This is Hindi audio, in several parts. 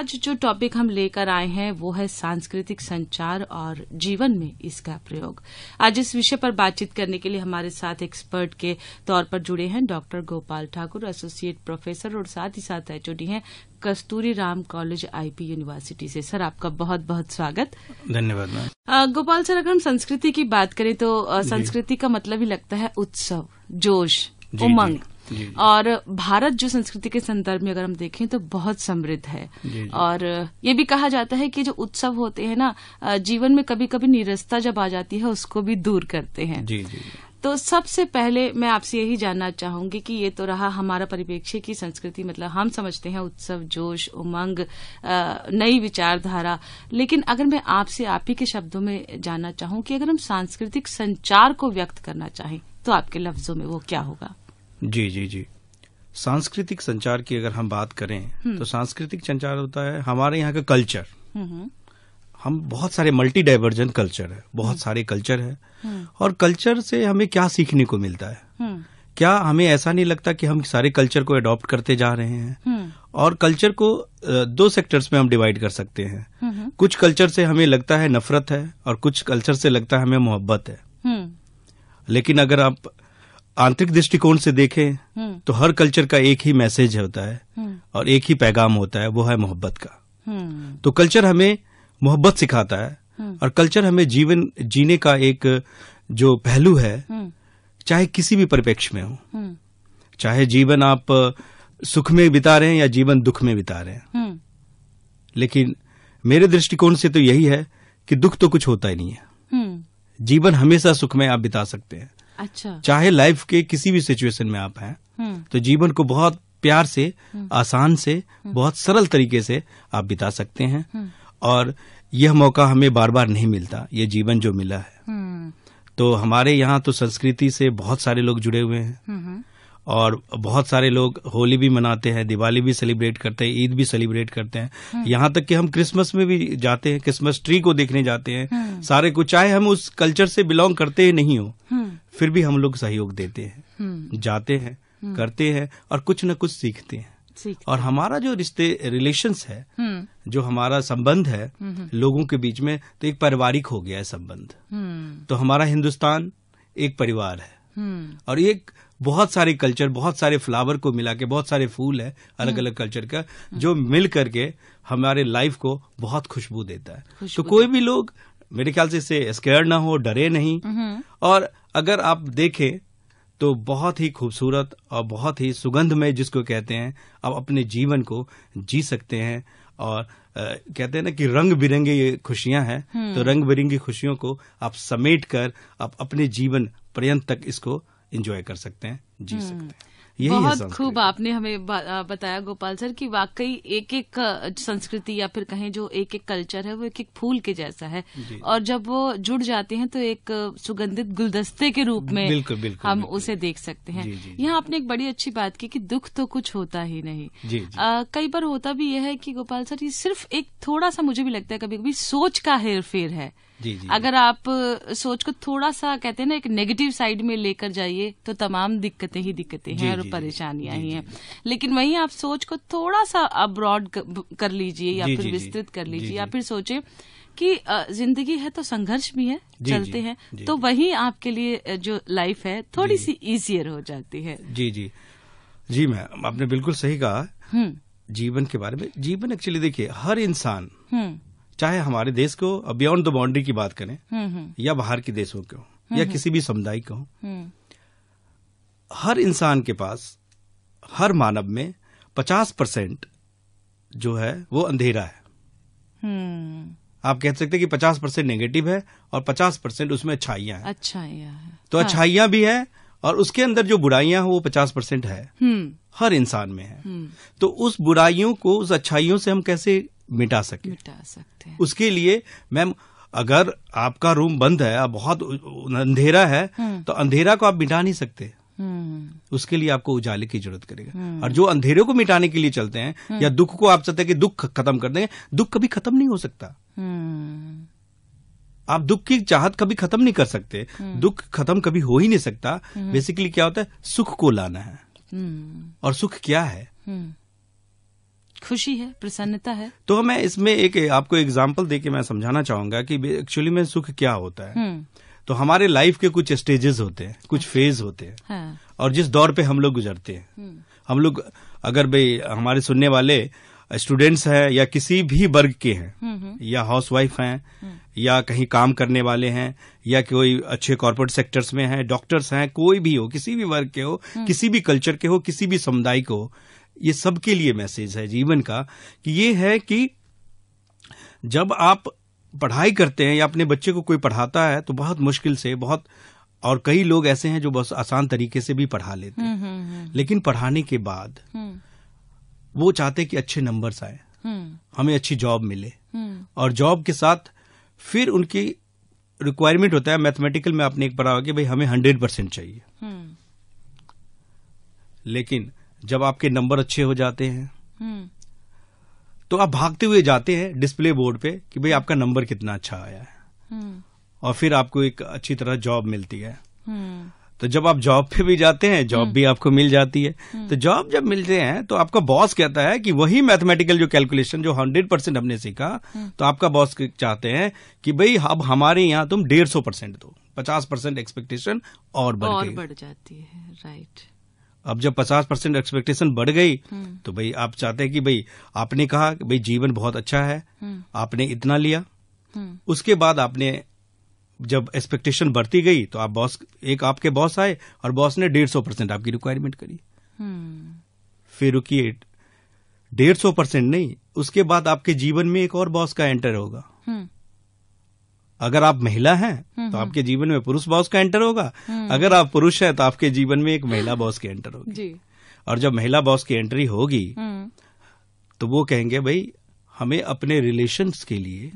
आज जो टॉपिक हम लेकर आए हैं वो है सांस्कृतिक संचार और जीवन में इसका प्रयोग। आज इस विषय पर बातचीत करने के लिए हमारे साथ एक्सपर्ट के तौर पर जुड़े हैं doctor Gopal Thakur, associate professor और साथ ही साथ एचओडी हैं कस्तूरी राम कॉलेज आईपी यूनिवर्सिटी से। सर, आपका बहुत बहुत स्वागत। धन्यवाद मैम। गोपाल सर, अगर हम संस्कृति की बात करें तो संस्कृति का मतलब ही लगता है उत्सव, जोश, उमंग। और भारत जो संस्कृति के संदर्भ में अगर हम देखें तो बहुत समृद्ध है। और ये भी कहा जाता है कि जो उत्सव होते हैं ना, जीवन में कभी कभी नीरसता जब आ जाती है उसको भी दूर करते हैं। तो सबसे पहले मैं आपसे यही जानना चाहूंगी कि ये तो रहा हमारा परिप्रेक्ष्य की संस्कृति, मतलब हम समझते हैं उत्सव, जोश, उमंग, नई विचारधारा। लेकिन अगर मैं आपसे आप ही के शब्दों में जानना चाहूं कि अगर हम सांस्कृतिक संचार को व्यक्त करना चाहें तो आपके लफ्जों में वो क्या होगा? जी। सांस्कृतिक संचार की अगर हम बात करें तो सांस्कृतिक संचार होता है हमारे यहाँ का कल्चर। हम बहुत सारे मल्टी डाइवर्जन कल्चर है, बहुत सारे कल्चर है। और कल्चर से हमें क्या सीखने को मिलता है? क्या हमें ऐसा नहीं लगता कि हम सारे कल्चर को अडॉप्ट करते जा रहे हैं? और कल्चर को दो सेक्टर्स में हम डिवाइड कर सकते हैं। कुछ कल्चर से हमें लगता है नफरत है और कुछ कल्चर से लगता है हमें मोहब्बत है। लेकिन अगर आप आंतरिक दृष्टिकोण से देखें तो हर कल्चर का एक ही मैसेज होता है और एक ही पैगाम होता है, वो है मोहब्बत का। तो कल्चर हमें मोहब्बत सिखाता है और कल्चर हमें जीवन जीने का एक जो पहलू है, चाहे किसी भी परिप्रेक्ष्य में हो, चाहे जीवन आप सुख में बिता रहे हैं या जीवन दुख में बिता रहे हैं। लेकिन मेरे दृष्टिकोण से तो यही है कि दुख तो कुछ होता ही नहीं है। जीवन हमेशा सुख में आप बिता सकते हैं। अच्छा। चाहे लाइफ के किसी भी सिचुएशन में आप हैं तो जीवन को बहुत प्यार से, आसान से, बहुत सरल तरीके से आप बिता सकते हैं। और यह मौका हमें बार बार नहीं मिलता, ये जीवन जो मिला है। तो हमारे यहाँ तो संस्कृति से बहुत सारे लोग जुड़े हुए हैं और बहुत सारे लोग होली भी मनाते हैं, दिवाली भी सेलिब्रेट करते हैं, ईद भी सेलिब्रेट करते हैं। यहाँ तक कि हम क्रिसमस में भी जाते हैं, क्रिसमस ट्री को देखने जाते हैं। सारे कुछ, चाहे हम उस कल्चर से बिलोंग करते ही नहीं हो, फिर भी हम लोग सहयोग देते हैं, जाते हैं, करते हैं और कुछ न कुछ सीखते हैं। और हमारा जो रिलेशंस है, जो हमारा संबंध है लोगों के बीच में, तो एक पारिवारिक हो गया है संबंध। तो हमारा हिंदुस्तान एक परिवार है और एक बहुत सारे कल्चर, बहुत सारे फ्लावर को मिला के, बहुत सारे फूल है अलग अलग कल्चर का, जो मिल करके हमारे लाइफ को बहुत खुशबू देता है। तो कोई भी लोग मेरे ख्याल से इससे स्केयर ना हो, डरे नहीं। और अगर आप देखें तो बहुत ही खूबसूरत और बहुत ही सुगंधमय जिसको कहते हैं, आप अपने जीवन को जी सकते हैं। और कहते हैं ना कि रंग बिरंगे ये खुशियां हैं, तो रंग बिरंगी खुशियों को आप समेट कर आप अपने जीवन पर्यंत तक इसको एंजॉय कर सकते हैं, जी सकते हैं। यही बहुत खूब आपने हमें बताया गोपाल सर कि वाकई एक एक संस्कृति या फिर कहें जो एक एक कल्चर है वो एक एक फूल के जैसा है। और जब वो जुड़ जाते हैं तो एक सुगंधित गुलदस्ते के रूप में बिल्कुल, हम उसे देख सकते हैं। यहाँ आपने एक बड़ी अच्छी बात की कि दुख तो कुछ होता ही नहीं। कई बार होता भी यह है कि गोपाल सर, ये सिर्फ एक थोड़ा सा, मुझे भी लगता है कभी कभी सोच का हेरफेर है। अगर आप सोच को थोड़ा सा, कहते हैं ना, एक नेगेटिव साइड में लेकर जाइए तो तमाम दिक्कतें हैं और परेशानियां ही हैं। लेकिन वहीं आप सोच को थोड़ा सा अब्रॉड कर लीजिए या फिर विस्तृत कर लीजिए या फिर सोचे कि जिंदगी है तो संघर्ष भी है, चलते हैं, तो वहीं आपके लिए जो लाइफ है थोड़ी सी इजियर हो जाती है। जी मैम, आपने बिल्कुल सही कहा जीवन के बारे में। जीवन एक्चुअली देखिए, हर इंसान, चाहे हमारे देश को बियॉन्ड द बाउंड्री की बात करें या बाहर के देशों को या किसी भी समुदाय को, हर इंसान के पास, हर मानव में 50% जो है वो अंधेरा है। आप कह सकते हैं कि 50% नेगेटिव है और 50% उसमें अच्छाइयां हैं। तो अच्छाइयां भी है और उसके अंदर जो बुराइयां हैं वो 50% है, हर इंसान में है। तो उस बुराइयों को उस अच्छाइयों से हम कैसे मिटा सकते हैं? उसके लिए मैम, अगर आपका रूम बंद है, बहुत अंधेरा है, तो अंधेरा को आप मिटा नहीं सकते। उसके लिए आपको उजाले की जरूरत करेगा। और जो अंधेरे को मिटाने के लिए चलते हैं या दुख को आप चाहते हैं कि दुख खत्म कर देंगे, दुख कभी खत्म नहीं हो सकता। आप दुख की चाहत कभी खत्म नहीं कर सकते, दुख खत्म कभी हो ही नहीं सकता। बेसिकली क्या होता है, सुख को लाना है। और सुख क्या है? खुशी है, प्रसन्नता है। तो मैं इसमें एक आपको एग्जाम्पल देके मैं समझाना चाहूंगा कि एक्चुअली में सुख क्या होता है। तो हमारे लाइफ के कुछ स्टेजेस होते हैं, कुछ फेज होते हैं। हाँ। और जिस दौर पे हम लोग गुजरते हैं, हम लोग अगर भाई हमारे सुनने वाले स्टूडेंट्स हैं या किसी भी वर्ग के हैं, या हाउसवाइफ हैं, या कहीं काम करने वाले हैं, या कोई अच्छे कॉर्पोरेट सेक्टर्स में हैं, डॉक्टर्स हैं, कोई भी हो, किसी भी वर्ग के हो, किसी भी कल्चर के हो, किसी भी समुदाय को हो, ये सबके लिए मैसेज है जीवन का कि ये है कि जब आप पढ़ाई करते हैं या अपने बच्चे को कोई पढ़ाता है तो बहुत मुश्किल से, बहुत, और कई लोग ऐसे हैं जो बहुत आसान तरीके से भी पढ़ा लेते हैं, लेकिन पढ़ाने के बाद वो चाहते कि अच्छे नंबर्स आए, हमें अच्छी जॉब मिले, और जॉब के साथ फिर उनकी रिक्वायरमेंट होता है मैथमेटिकल में आपने एक पढ़ा होगा कि भाई हमें 100% चाहिए। लेकिन जब आपके नंबर अच्छे हो जाते हैं तो आप भागते हुए जाते हैं डिस्प्ले बोर्ड पे कि भाई आपका नंबर कितना अच्छा आया है, और फिर आपको एक अच्छी तरह जॉब मिलती है। तो जब आप जॉब पे भी जाते हैं, जॉब भी आपको मिल जाती है। तो जॉब जब मिलते हैं तो आपका बॉस कहता है कि वही मैथमेटिकल जो कैलकुलेशन जो 100% हमने सीखा, तो आपका बॉस चाहते हैं कि भाई अब हमारे यहाँ तुम 150% दो, 50% एक्सपेक्टेशन और बढ़ जाती है। राइट। अब जब 50% एक्सपेक्टेशन बढ़ गई तो भाई आप चाहते हैं कि भाई आपने कहा कि भाई जीवन बहुत अच्छा है, आपने इतना लिया, उसके बाद आपने जब एक्सपेक्टेशन बढ़ती गई तो आप आपके बॉस आए और बॉस ने 150% आपकी रिक्वायरमेंट करी। फिर रुकिए, 150% नहीं, उसके बाद आपके जीवन में एक और बॉस का एंटर होगा। अगर आप महिला हैं तो आपके जीवन में पुरुष बॉस का एंटर होगा, अगर आप पुरुष हैं तो आपके जीवन में एक महिला बॉस की एंटर होगी। और जब महिला बॉस की एंट्री होगी तो वो कहेंगे भाई हमें अपने रिलेशंस के लिए,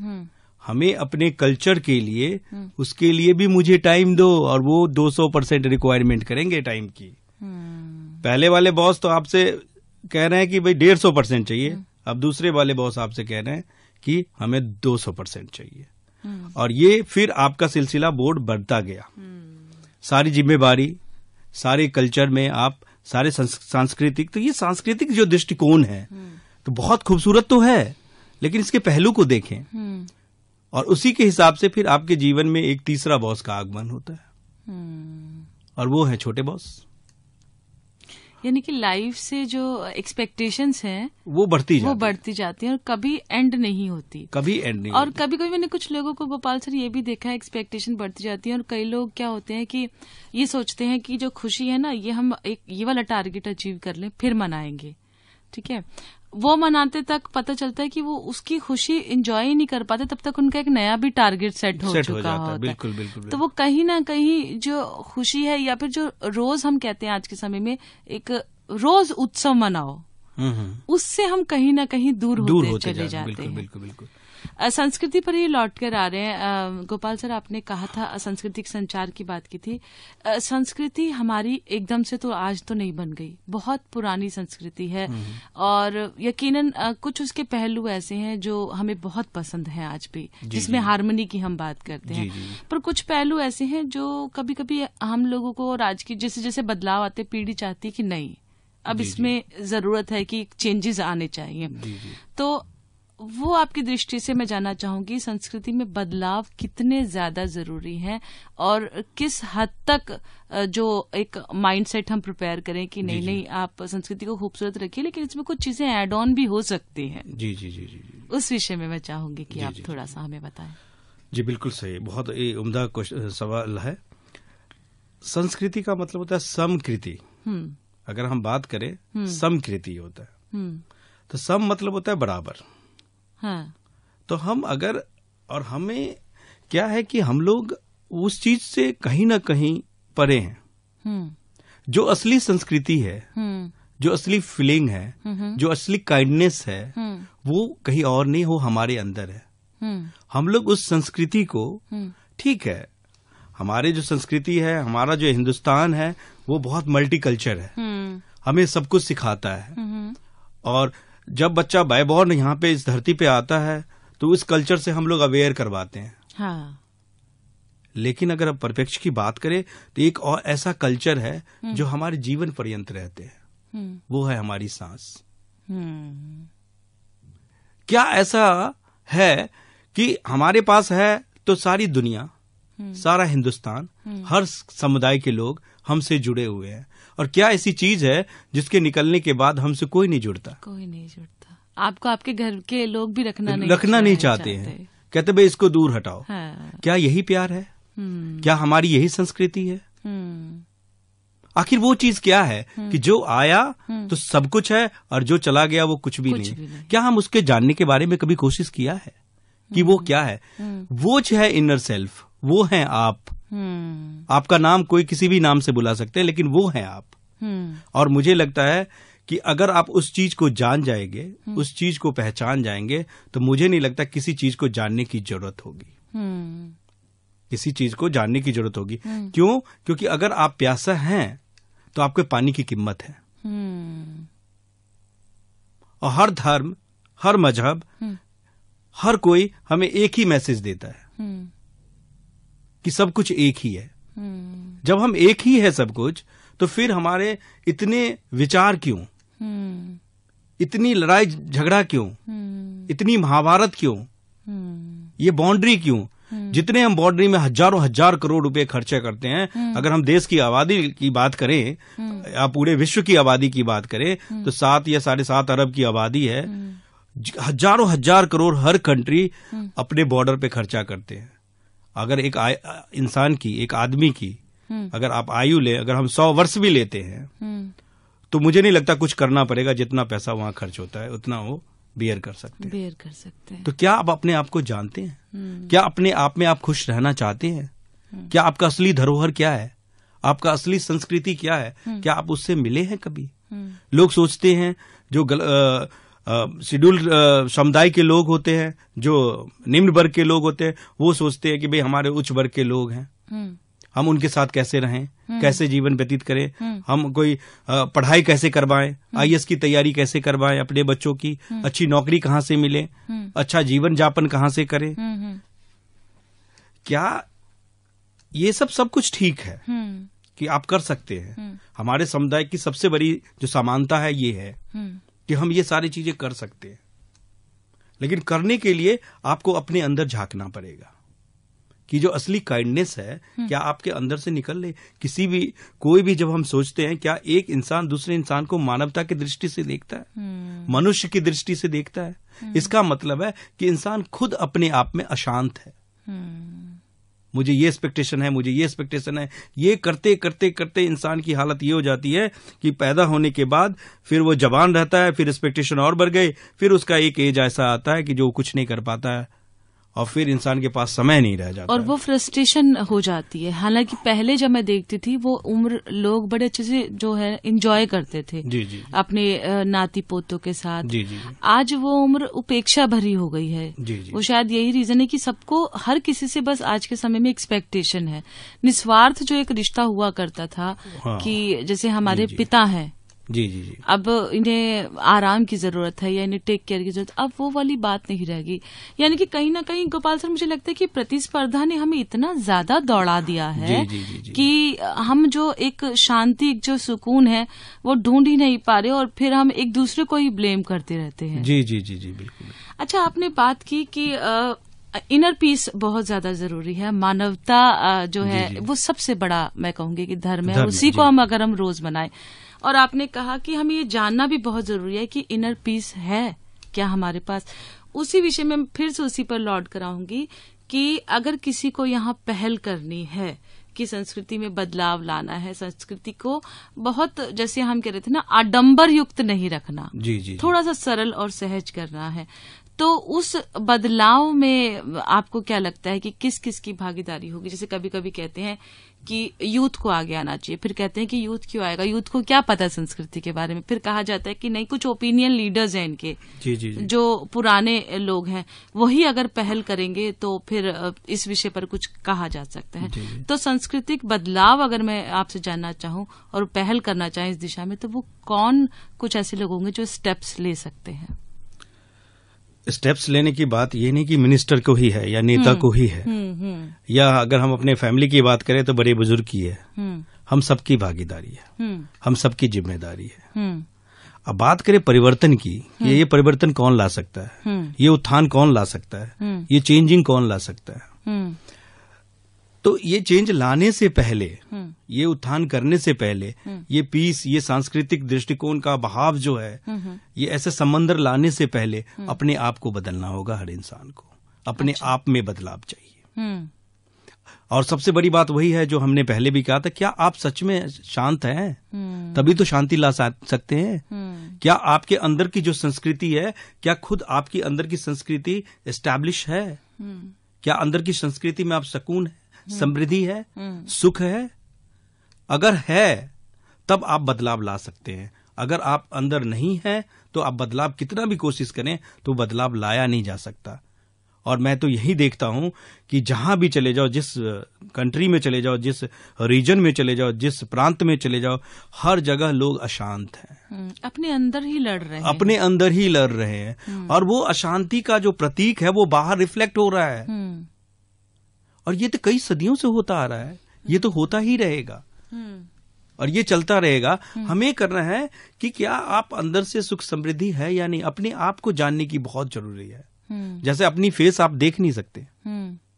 हमें अपने कल्चर के लिए, उसके लिए भी मुझे टाइम दो, और वो 200% रिक्वायरमेंट करेंगे टाइम की। पहले वाले बॉस तो आपसे कह रहे हैं कि भाई 150% चाहिए, अब दूसरे वाले बॉस आपसे कह रहे हैं कि हमें 200% चाहिए। और ये फिर आपका सिलसिला बोर्ड बढ़ता गया, सारी जिम्मेवारी, सारे कल्चर में आप सारे सांस्कृतिक, तो ये सांस्कृतिक जो दृष्टिकोण है तो बहुत खूबसूरत तो है, लेकिन इसके पहलू को देखें, और उसी के हिसाब से फिर आपके जीवन में एक तीसरा बॉस का आगमन होता है, और वो है छोटे बॉस। यानी कि लाइफ से जो एक्सपेक्टेशंस हैं वो बढ़ती जाती हैं और कभी एंड नहीं होती, और कभी कभी मैंने कुछ लोगों को, गोपाल सर, ये भी देखा है एक्सपेक्टेशन बढ़ती जाती है, और कई लोग क्या होते हैं कि ये सोचते हैं कि जो खुशी है ना, ये हम एक ये वाला टारगेट अचीव कर लें फिर मनाएंगे। ठीक है, वो मनाते तक पता चलता है कि वो उसकी खुशी एंजॉय ही नहीं कर पाते, तब तक उनका एक नया भी टारगेट सेट हो चुका होता है। बिल्कुल। तो वो कहीं ना कहीं जो खुशी है, या फिर जो रोज हम कहते हैं आज के समय में एक रोज उत्सव मनाओ, उससे हम कहीं ना कहीं दूर होते चले जाते हैं। बिल्कुल। संस्कृति पर ही लौट कर आ रहे हैं। गोपाल सर, आपने कहा था सांस्कृतिक संचार की बात की थी। संस्कृति हमारी एकदम से तो आज तो नहीं बन गई, बहुत पुरानी संस्कृति है, और यकीनन कुछ उसके पहलू ऐसे हैं जो हमें बहुत पसंद हैं आज भी, जिसमें हार्मनी की हम बात करते हैं। पर कुछ पहलू ऐसे हैं जो कभी कभी हम लोगों को, और आज की जैसे जैसे बदलाव आते, पीढ़ी चाहती है कि नहीं, अब इसमें जरूरत है कि चेंजेस आने चाहिए। तो वो आपकी दृष्टि से मैं जानना चाहूंगी, संस्कृति में बदलाव कितने ज्यादा जरूरी हैं, और किस हद तक जो एक माइंडसेट हम प्रिपेयर करें कि नहीं आप संस्कृति को खूबसूरत रखिए, लेकिन इसमें कुछ चीजें ऐड ऑन भी हो सकती हैं। जी। उस विषय में मैं चाहूंगी कि आप थोड़ा सा हमें बताएं। जी बिल्कुल सही, बहुत उम्दा सवाल है। संस्कृति का मतलब होता है समकृति। अगर हम बात करें, समकृति होता है, तो सम मतलब होता है बराबर। हाँ। तो हम अगर, और हमें क्या है कि हम लोग उस चीज से कहीं ना कहीं परे हैं। जो असली संस्कृति है, जो असली फीलिंग है, जो असली काइंडनेस है, वो कहीं और नहीं, हो हमारे अंदर है। हम लोग उस संस्कृति को, ठीक है, हमारे जो संस्कृति है, हमारा जो हिंदुस्तान है, वो बहुत मल्टीकल्चर है, हमें सब कुछ सिखाता है। और जब बच्चा बाय बॉर्न यहाँ पे इस धरती पे आता है तो इस कल्चर से हम लोग अवेयर करवाते हैं। हाँ। लेकिन अगर अब परिप्रेक्ष्य की बात करें तो एक और ऐसा कल्चर है जो हमारे जीवन पर्यंत रहते हैं, वो है हमारी सांस। क्या ऐसा है कि हमारे पास है तो सारी दुनिया, सारा हिंदुस्तान, हर समुदाय के लोग हमसे जुड़े हुए हैं, और क्या ऐसी चीज है जिसके निकलने के बाद हमसे कोई नहीं जुड़ता? कोई नहीं जुड़ता। आपको आपके घर के लोग भी रखना नहीं चाहते हैं। कहते भाई इसको दूर हटाओ। हाँ। क्या यही प्यार है? क्या हमारी यही संस्कृति है? आखिर वो चीज क्या है कि जो आया तो सब कुछ है और जो चला गया वो कुछ भी नहीं। क्या हम उसके जानने के बारे में कभी कोशिश किया है कि वो क्या है? वो जो है इनर सेल्फ, वो है आप। आपका नाम कोई किसी भी नाम से बुला सकते हैं, लेकिन वो है आप। और मुझे लगता है कि अगर आप उस चीज को जान जाएंगे, उस चीज को पहचान जाएंगे, तो मुझे नहीं लगता किसी चीज को जानने की जरूरत होगी। किसी चीज को जानने की जरूरत होगी। क्यों? क्योंकि अगर आप प्यासा हैं तो आपके पानी की कीमत है। और हर धर्म, हर मजहब, हर कोई हमें एक ही मैसेज देता है कि सब कुछ एक ही है। जब हम एक ही है सब कुछ, तो फिर हमारे इतने विचार क्यों, इतनी लड़ाई झगड़ा क्यों, इतनी महाभारत क्यों, ये बाउंड्री क्यों? जितने हम बाउंड्री में हजारों हजार करोड़ रुपए खर्चे करते हैं, अगर हम देश की आबादी की बात करें या पूरे विश्व की आबादी की बात करें, तो 7 या 7.5 अरब की आबादी है। हजारों हजार करोड़ हर कंट्री अपने बॉर्डर पे खर्चा करते हैं। अगर एक इंसान की, एक आदमी की अगर आप आयु ले, अगर हम 100 वर्ष भी लेते हैं, तो मुझे नहीं लगता कुछ करना पड़ेगा। जितना पैसा वहां खर्च होता है उतना वो बियर कर सकते हैं। तो क्या आप अपने आप को जानते हैं? क्या अपने आप में आप खुश रहना चाहते हैं? क्या आपका असली धरोहर क्या है? आपका असली संस्कृति क्या है? क्या आप उससे मिले हैं कभी? लोग सोचते हैं, जो शेड्यूल समुदाय के लोग होते हैं, जो निम्न वर्ग के लोग होते हैं, वो सोचते हैं कि भाई हमारे उच्च वर्ग के लोग हैं, हम उनके साथ कैसे रहें, कैसे जीवन व्यतीत करें, हम कोई पढ़ाई कैसे करवाएं, आईएएस की तैयारी कैसे करवाएं अपने बच्चों की, अच्छी नौकरी कहाँ से मिले, अच्छा जीवन जापन कहाँ से करें। क्या ये सब कुछ ठीक है कि आप कर सकते हैं? हमारे समुदाय की सबसे बड़ी जो समानता है ये है कि हम ये सारी चीजें कर सकते हैं, लेकिन करने के लिए आपको अपने अंदर झांकना पड़ेगा कि जो असली काइंडनेस है क्या आपके अंदर से निकल ले। कोई भी जब हम सोचते हैं, क्या एक इंसान दूसरे इंसान को मानवता की दृष्टि से देखता है, मनुष्य की दृष्टि से देखता है? इसका मतलब है कि इंसान खुद अपने आप में अशांत है। मुझे ये एक्सपेक्टेशन है, मुझे ये एक्सपेक्टेशन है, ये करते करते करते इंसान की हालत ये हो जाती है कि पैदा होने के बाद फिर वो जवान रहता है, फिर एक्सपेक्टेशन और बढ़ गए, फिर उसका एक एज ऐसा आता है कि जो कुछ नहीं कर पाता है, और फिर इंसान के पास समय नहीं रह जाता और वो फ्रस्ट्रेशन हो जाती है। हालांकि पहले जब मैं देखती थी वो उम्र लोग बड़े अच्छे से जो है एंजॉय करते थे जी। अपने नाती पोतों के साथ। जी। आज वो उम्र उपेक्षा भरी हो गई है। जी। वो शायद यही रीजन है कि सबको, हर किसी से बस आज के समय में एक्सपेक्टेशन है। निस्वार्थ जो एक रिश्ता हुआ करता था, हाँ। कि जैसे हमारे पिता हैं, जी। अब इन्हें आराम की जरूरत है या इन्हें टेक केयर की जरूरत, अब वो वाली बात नहीं रहेगी। यानी कि कहीं ना कहीं गोपाल सर, मुझे लगता है कि प्रतिस्पर्धा ने हमें इतना ज्यादा दौड़ा दिया है जी। कि हम जो एक शांति, एक जो सुकून है वो ढूंढ ही नहीं पा रहे, और फिर हम एक दूसरे को ही ब्लेम करते रहते हैं। जी बिल्कुल। अच्छा, आपने बात की कि इनर पीस बहुत ज्यादा जरूरी है। मानवता जो है वो सबसे बड़ा, मैं कहूंगी कि धर्म है, उसी को हम अगर हम रोज बनाएं। और आपने कहा कि हमें ये जानना भी बहुत जरूरी है कि इनर पीस है क्या हमारे पास। उसी विषय में फिर से उसी पर लौट कर आऊंगी कि अगर किसी को यहाँ पहल करनी है कि संस्कृति में बदलाव लाना है, संस्कृति को बहुत, जैसे हम कह रहे थे ना, आडंबर युक्त नहीं रखना, जी। थोड़ा सा सरल और सहज करना है, तो उस बदलाव में आपको क्या लगता है कि किस किस की भागीदारी होगी? जैसे कभी कभी कहते हैं कि यूथ को आगे आना चाहिए, फिर कहते हैं कि यूथ क्यों आएगा, यूथ को क्या पता संस्कृति के बारे में, फिर कहा जाता है कि नहीं, कुछ ओपिनियन लीडर्स हैं इनके, जी। जो पुराने लोग हैं, वही अगर पहल करेंगे तो फिर इस विषय पर कुछ कहा जा सकता है। जी। तो सांस्कृतिक बदलाव अगर मैं आपसे जानना चाहूं और पहल करना चाहें इस दिशा में, तो वो कौन कुछ ऐसे लोग होंगे जो स्टेप्स ले सकते हैं? स्टेप्स लेने की बात ये नहीं कि मिनिस्टर को ही है या नेता को ही है, या अगर हम अपने फैमिली की बात करें तो बड़े बुजुर्ग की है। हम सबकी भागीदारी है, हम सबकी जिम्मेदारी है। अब बात करें परिवर्तन की, ये परिवर्तन कौन ला सकता है, ये उत्थान कौन ला सकता है, ये चेंजिंग कौन ला सकता है। तो ये चेंज लाने से पहले, ये उत्थान करने से पहले, ये पीस, ये सांस्कृतिक दृष्टिकोण का बहाव जो है, ये ऐसे समंदर लाने से पहले अपने आप को बदलना होगा। हर इंसान को अपने आप में बदलाव चाहिए। और सबसे बड़ी बात वही है जो हमने पहले भी कहा था, क्या आप सच में शांत हैं? तभी तो शांति ला सकते हैं। क्या आपके अंदर की जो संस्कृति है, क्या खुद आपकी अंदर की संस्कृति एस्टैब्लिश है? क्या अंदर की संस्कृति में आप सुकून है, समृद्धि है, सुख है? अगर है तब आप बदलाव ला सकते हैं। अगर आप अंदर नहीं है तो आप बदलाव कितना भी कोशिश करें तो बदलाव लाया नहीं जा सकता। और मैं तो यही देखता हूं कि जहां भी चले जाओ, जिस कंट्री में चले जाओ, जिस रीजन में चले जाओ, जिस प्रांत में चले जाओ, हर जगह लोग अशांत हैं, अपने अंदर ही लड़ रहे हैं, अपने अंदर ही लड़ रहे हैं। और वो अशांति का जो प्रतीक है वो बाहर रिफ्लेक्ट हो रहा है। और ये तो कई सदियों से होता आ रहा है, ये तो होता ही रहेगा और ये चलता रहेगा। हमें करना है कि क्या आप अंदर से सुख समृद्धि है या नहीं, अपने आप को जानने की बहुत जरूरी है। जैसे अपनी फेस आप देख नहीं सकते,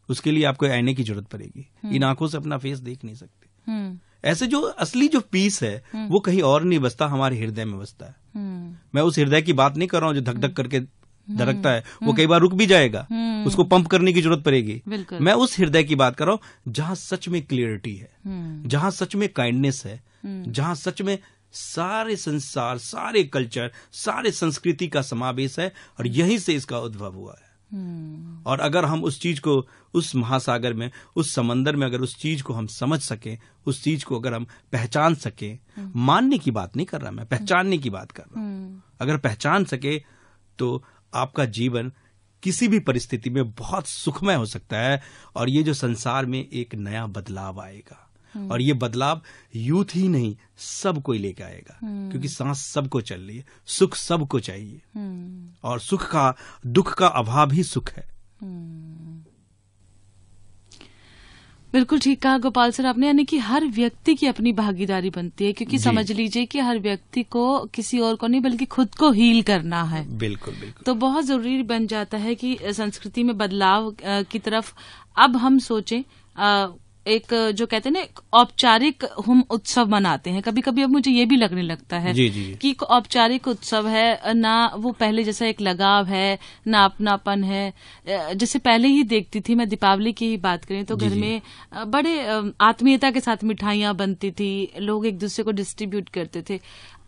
उसके लिए आपको आईने की जरूरत पड़ेगी। इन आंखों से अपना फेस देख नहीं सकते। ऐसे जो असली जो पीस है वो कहीं और नहीं बसता, हमारे हृदय में बसता है। मैं उस हृदय की बात नहीं कर रहा हूं जो धक धक करके धड़कता है, वो कई बार रुक भी जाएगा, उसको पंप करने की जरूरत पड़ेगी। मैं उस हृदय की बात कर रहा हूं जहां सच में क्लियरिटी है, जहां सच में काइंडनेस है, जहां सच में सारे संसार, सारे कल्चर, सारे संस्कृति का समावेश है। और यहीं से इसका उद्भव हुआ है। और अगर हम उस चीज को, उस महासागर में, उस समंदर में, अगर उस चीज को हम समझ सकें, उस चीज को अगर हम पहचान सकें, मानने की बात नहीं कर रहा मैं, पहचानने की बात कर रहा हूं। अगर पहचान सके तो आपका जीवन किसी भी परिस्थिति में बहुत सुखमय हो सकता है। और ये जो संसार में एक नया बदलाव आएगा, और ये बदलाव यूथ ही नहीं सबको ही लेकर आएगा, क्योंकि सांस सबको चल रही है, सुख सबको चाहिए। और सुख का, दुख का अभाव ही सुख है। बिल्कुल ठीक कहा गोपाल सर आपने, यानी कि हर व्यक्ति की अपनी भागीदारी बनती है, क्योंकि समझ लीजिए कि हर व्यक्ति को किसी और को नहीं बल्कि खुद को हील करना है। बिल्कुल बिल्कुल। तो बहुत जरूरी बन जाता है कि संस्कृति में बदलाव की तरफ अब हम सोचें। एक जो कहते हैं ना, औपचारिक हम उत्सव मनाते हैं, कभी कभी अब मुझे ये भी लगने लगता है कि औपचारिक उत्सव है ना, वो पहले जैसा एक लगाव है ना, अपनापन है। जैसे पहले ही देखती थी मैं, दीपावली की ही बात करें तो घर में बड़े आत्मीयता के साथ मिठाइयां बनती थी, लोग एक दूसरे को डिस्ट्रीब्यूट करते थे।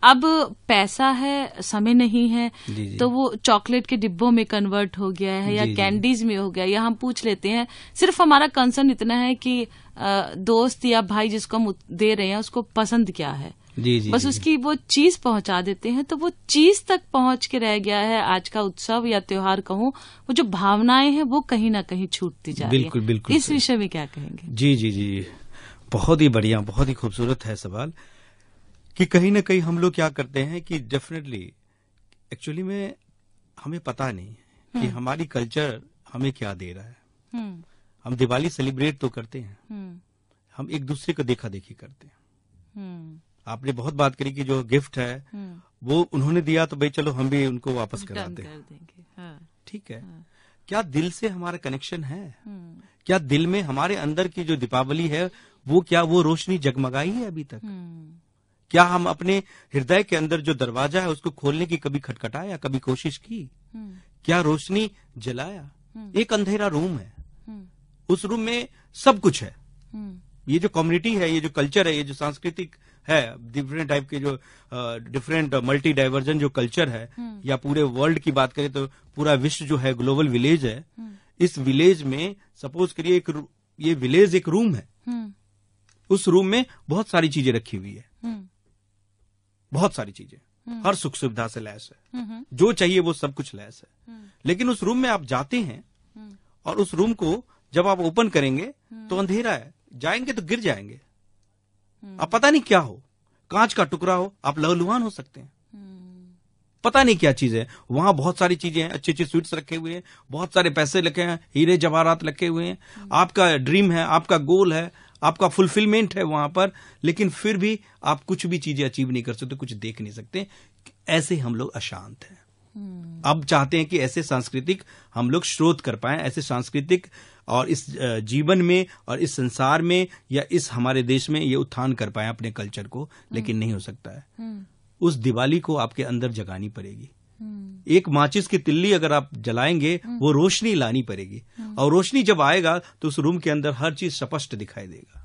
अब पैसा है, समय नहीं है, तो वो चॉकलेट के डिब्बों में कन्वर्ट हो गया है या कैंडीज में हो गया। या हम पूछ लेते हैं, सिर्फ हमारा कंसर्न इतना है कि दोस्त या भाई जिसको हम दे रहे हैं उसको पसंद क्या है, बस उसकी वो चीज पहुंचा देते हैं। तो वो चीज तक पहुंच के रह गया है आज का उत्सव या त्योहार कहूं, वो जो भावनाएं हैं वो कहीं ना कहीं छूटती जा रही है। बिल्कुल बिल्कुल। इस विषय में क्या कहेंगे? जी जी जी, बहुत ही बढ़िया, बहुत ही खूबसूरत है सवाल। कि कहीं ना कहीं हम लोग क्या करते हैं कि डेफिनेटली एक्चुअली में हमें पता नहीं कि हमारी कल्चर हमें क्या दे रहा है। हम दिवाली सेलिब्रेट तो करते हैं, हम एक दूसरे को देखा देखी करते हैं। आपने बहुत बात करी कि जो गिफ्ट है वो उन्होंने दिया तो भाई चलो हम भी उनको वापस कराते हैं। ठीक है, क्या दिल से हमारा कनेक्शन है? क्या दिल में हमारे अंदर की जो दीपावली है वो, क्या वो रोशनी जगमगाई है अभी तक? क्या हम अपने हृदय के अंदर जो दरवाजा है उसको खोलने की कभी खटखटाया, कभी कोशिश की? क्या रोशनी जलाया? एक अंधेरा रूम है, उस रूम में सब कुछ है। ये जो कम्युनिटी है, ये जो कल्चर है, ये जो सांस्कृतिक है, डिफरेंट टाइप के जो डिफरेंट मल्टी डाइवर्जन जो कल्चर है, या पूरे वर्ल्ड की बात करें तो पूरा विश्व जो है ग्लोबल विलेज है। इस विलेज में सपोज करिए ये विलेज एक रूम है, उस रूम में बहुत सारी चीजें रखी हुई है, बहुत सारी चीजें, हर सुख सुविधा से लैस है, जो चाहिए वो सब कुछ लैस है। लेकिन उस रूम में आप जाते हैं और उस रूम को जब आप ओपन करेंगे तो अंधेरा है, जाएंगे तो गिर जाएंगे। अब पता नहीं क्या हो, कांच का टुकड़ा हो, आप लहलुहान हो सकते हैं, पता नहीं क्या चीज है। वहां बहुत सारी चीजें हैं, अच्छे अच्छे स्वीट्स रखे हुए हैं, बहुत सारे पैसे रखे हैं, हीरे जवाहरात रखे हुए हैं, आपका ड्रीम है, आपका गोल है, आपका फुलफिलमेंट है वहां पर। लेकिन फिर भी आप कुछ भी चीजें अचीव नहीं कर सकते, कुछ देख नहीं सकते। ऐसे हम लोग अशांत हैं। अब चाहते हैं कि ऐसे सांस्कृतिक हम लोग स्रोत कर पाएं, ऐसे सांस्कृतिक और इस जीवन में और इस संसार में या इस हमारे देश में ये उत्थान कर पाए अपने कल्चर को, लेकिन नहीं हो सकता है। उस दिवाली को आपके अंदर जगानी पड़ेगी। एक माचिस की तिल्ली अगर आप जलाएंगे, वो रोशनी लानी पड़ेगी, और रोशनी जब आएगा तो उस रूम के अंदर हर चीज स्पष्ट दिखाई देगा,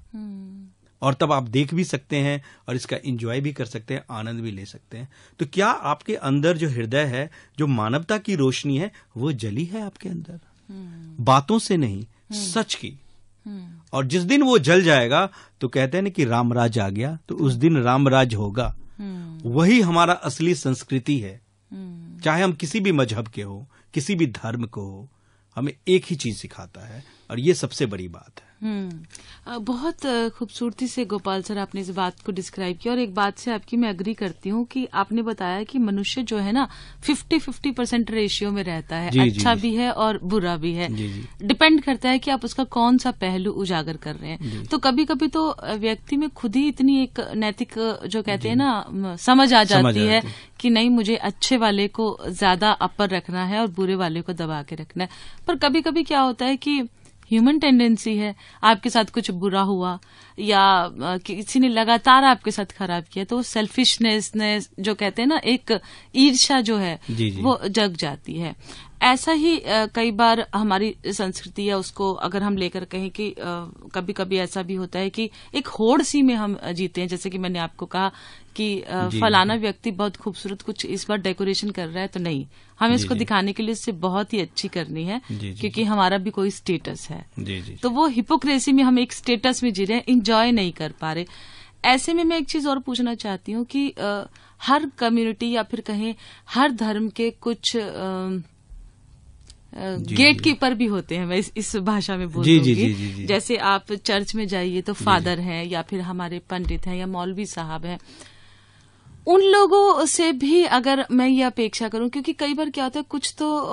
और तब आप देख भी सकते हैं और इसका एंजॉय भी कर सकते हैं, आनंद भी ले सकते हैं। तो क्या आपके अंदर जो हृदय है, जो मानवता की रोशनी है, वो जली है आपके अंदर? बातों से नहीं, सच की। और जिस दिन वो जल जाएगा तो कहते हैं ना कि रामराज आ गया, तो उस दिन रामराज होगा। वही हमारा असली संस्कृति है। चाहे हम किसी भी मजहब के हो, किसी भी धर्म को हो, हमें एक ही चीज सिखाता है, और ये सबसे बड़ी बात है। बहुत खूबसूरती से गोपाल सर आपने इस बात को डिस्क्राइब किया, और एक बात से आपकी मैं एग्री करती हूँ कि आपने बताया कि मनुष्य जो है ना 50-50% रेशियो में रहता है। अच्छा भी है और बुरा भी है। डिपेंड करता है कि आप उसका कौन सा पहलू उजागर कर रहे हैं। तो कभी कभी तो व्यक्ति में खुद ही इतनी एक नैतिक जो कहते हैं ना समझ आ जाती है कि नहीं, मुझे अच्छे वाले को ज्यादा अपर रखना है और बुरे वाले को दबा के रखना है। पर कभी कभी क्या होता है कि ह्यूमन टेंडेंसी है, आपके साथ कुछ बुरा हुआ या किसी ने लगातार आपके साथ खराब किया, तो सेल्फिशनेस जो कहते हैं ना, एक ईर्ष्या जो है वो जग जाती है। ऐसा ही कई बार हमारी संस्कृति है, उसको अगर हम लेकर कहें कि कभी कभी ऐसा भी होता है कि एक होड़ सी में हम जीते हैं। जैसे कि मैंने आपको कहा कि फलाना व्यक्ति बहुत खूबसूरत कुछ इस बार डेकोरेशन कर रहा है, तो नहीं, हमें इसको दिखाने के लिए इससे बहुत ही अच्छी करनी है, क्योंकि हमारा भी कोई स्टेटस है। तो वो हिपोक्रेसी में हम एक स्टेटस में जी रहे हैं, इंजॉय नहीं कर पा रहे। ऐसे में मैं एक चीज और पूछना चाहती हूँ कि हर कम्युनिटी या फिर कहें हर धर्म के कुछ गेट कीपर भी होते हैं, मैं इस भाषा में बोलूंगी। जैसे आप चर्च में जाइए तो फादर हैं, या फिर हमारे पंडित हैं, या मौलवी साहब हैं। उन लोगों से भी अगर मैं ये अपेक्षा करूं, क्योंकि कई बार क्या होता है,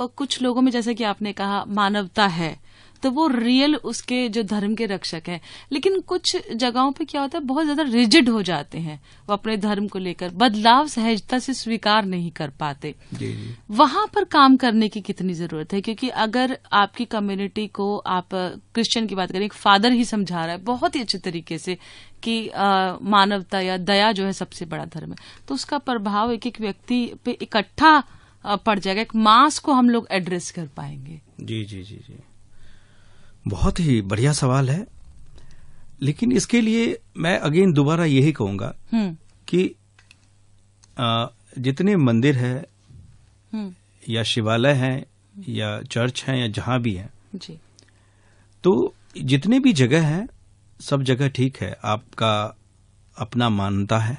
कुछ लोगों में, जैसे कि आपने कहा, मानवता है, तो वो रियल उसके जो धर्म के रक्षक हैं। लेकिन कुछ जगहों पे क्या होता है, बहुत ज्यादा रिजिड हो जाते हैं, वो अपने धर्म को लेकर बदलाव सहजता से स्वीकार नहीं कर पाते। वहां पर काम करने की कितनी जरूरत है? क्योंकि अगर आपकी कम्युनिटी को, आप क्रिश्चियन की बात करें, एक फादर ही समझा रहा है बहुत ही अच्छे तरीके से कि मानवता या दया जो है सबसे बड़ा धर्म है, तो उसका प्रभाव एक एक व्यक्ति पे इकट्ठा पड़ जाएगा, एक मास को हम लोग एड्रेस कर पाएंगे। जी, बहुत ही बढ़िया सवाल है। लेकिन इसके लिए मैं अगेन दोबारा यही कहूंगा कि जितने मंदिर है या शिवालय हैं या चर्च हैं या जहां भी हैं, तो जितने भी जगह हैं, सब जगह ठीक है। आपका अपना मान्यता है,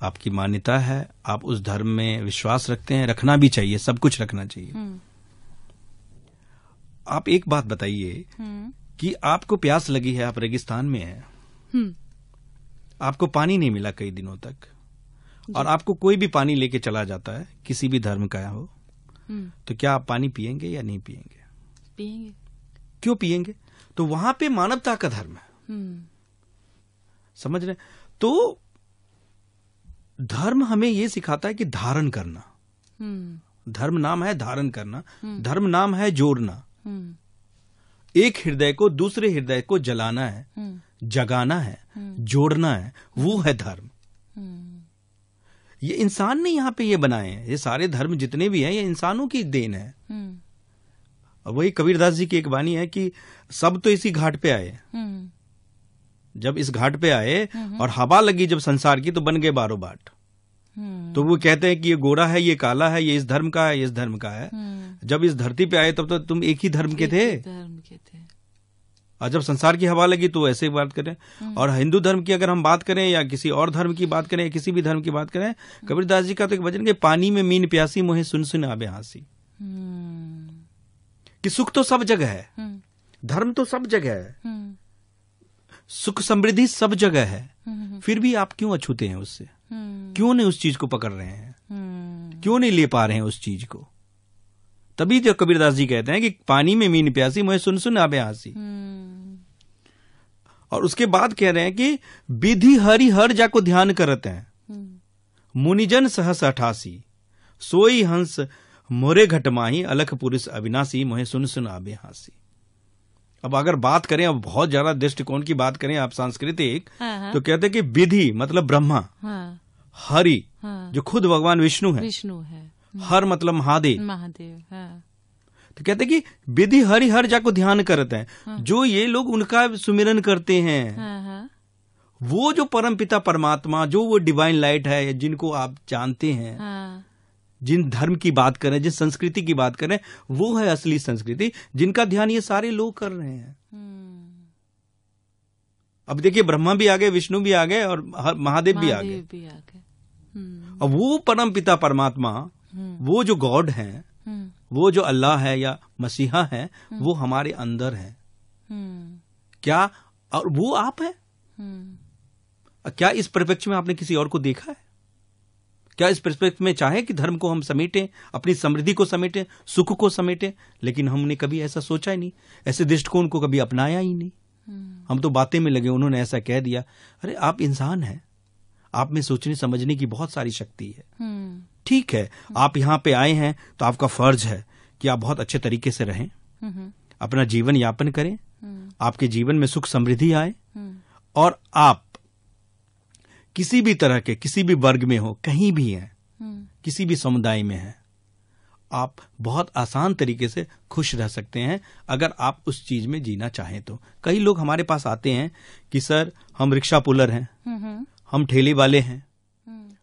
आपकी मान्यता है, आप उस धर्म में विश्वास रखते हैं, रखना भी चाहिए, सब कुछ रखना चाहिए। आप एक बात बताइए कि आपको प्यास लगी है, आप रेगिस्तान में हैं, आपको पानी नहीं मिला कई दिनों तक, और आपको कोई भी पानी लेके चला जाता है, किसी भी धर्म का हो, तो क्या आप पानी पिएंगे या नहीं पिएंगे? पिएंगे। क्यों पिएंगे? तो वहां पे मानवता का धर्म है। समझ रहे? तो धर्म हमें यह सिखाता है कि धारण करना। धर्म नाम है धारण करना, धर्म नाम है जोड़ना। एक हृदय को दूसरे हृदय को जलाना है, जगाना है, जोड़ना है, वो है धर्म। ये इंसान ने यहाँ पे ये बनाए हैं, ये सारे धर्म जितने भी हैं, ये इंसानों की देन है। वही कबीरदास जी की एक वाणी है कि सब तो इसी घाट पे आए, जब इस घाट पे आए और हवा लगी जब संसार की, तो बन गए 12 बाट। तो वो कहते हैं कि ये गोरा है, ये काला है, ये इस धर्म का है, ये इस धर्म का है। जब इस धरती पे आए तब तो तुम एक ही धर्म के थे। और जब संसार की हवा लगी तो ऐसे बात करें। और हिंदू धर्म की अगर हम बात करें या किसी और धर्म की बात करें, किसी भी धर्म की बात करें, कबीरदास जी का तो एक वचन, के पानी में मीन प्यासी मोहे सुन सुन आबे हांसी। कि सुख तो सब जगह है, धर्म तो सब जगह है, सुख समृद्धि सब जगह है, फिर भी आप क्यों अछूते हैं उससे? क्यों नहीं उस चीज को पकड़ रहे हैं? क्यों नहीं ले पा रहे हैं उस चीज को? तभी जो कबीरदास जी कहते हैं कि पानी में मीन प्यासी मोहे सुन सुन आबे हांसी। और उसके बाद कह रहे हैं कि विधि हरि हर जाको ध्यान करते हैं, मुनिजन सहस 88 सोई हंस मोरे घटमाही अलख पुरुष अविनाशी मोहे सुन सुन आबे हासी। अब अगर बात करें, अब बहुत ज्यादा दृष्टिकोण की बात करें आप सांस्कृतिक, तो कहते हैं कि विधि मतलब ब्रह्मा, हरि जो खुद भगवान विष्णु है, हर मतलब महादेव, तो कहते हैं कि विधि हरि हर जाको ध्यान करते हैं। जो ये लोग उनका सुमिरन करते हैं, वो जो परम पिता परमात्मा, जो वो डिवाइन लाइट है, जिनको आप जानते हैं, जिन धर्म की बात करें, जिस संस्कृति की बात करें, वो है असली संस्कृति, जिनका ध्यान ये सारे लोग कर रहे हैं। अब देखिए, ब्रह्मा भी आ गए, विष्णु भी आ गए और महादेव भी आ गए। अब वो परम पिता परमात्मा, वो जो गॉड है, वो जो अल्लाह है या मसीहा है, वो हमारे अंदर है क्या? और वो आप है क्या? इस परिप्रेक्ष्य में आपने किसी और को देखा है क्या? इस परिप्रेक्ष्य में चाहे कि धर्म को हम समेटें, अपनी समृद्धि को समेटें, सुख को समेटें, लेकिन हमने कभी ऐसा सोचा ही नहीं, ऐसे दृष्टिकोण को कभी अपनाया ही नहीं। हम तो बातें में लगे, उन्होंने ऐसा कह दिया। अरे आप इंसान हैं, आप में सोचने समझने की बहुत सारी शक्ति है। ठीक है, आप यहाँ पे आए हैं तो आपका फर्ज है कि आप बहुत अच्छे तरीके से रहें, अपना जीवन यापन करें, आपके जीवन में सुख समृद्धि आए, और आप किसी भी तरह के, किसी भी वर्ग में हो, कहीं भी हैं, किसी भी समुदाय में हैं, आप बहुत आसान तरीके से खुश रह सकते हैं अगर आप उस चीज में जीना चाहें तो। कई लोग हमारे पास आते हैं कि सर हम रिक्शा पुलर हैं, हम ठेले वाले हैं,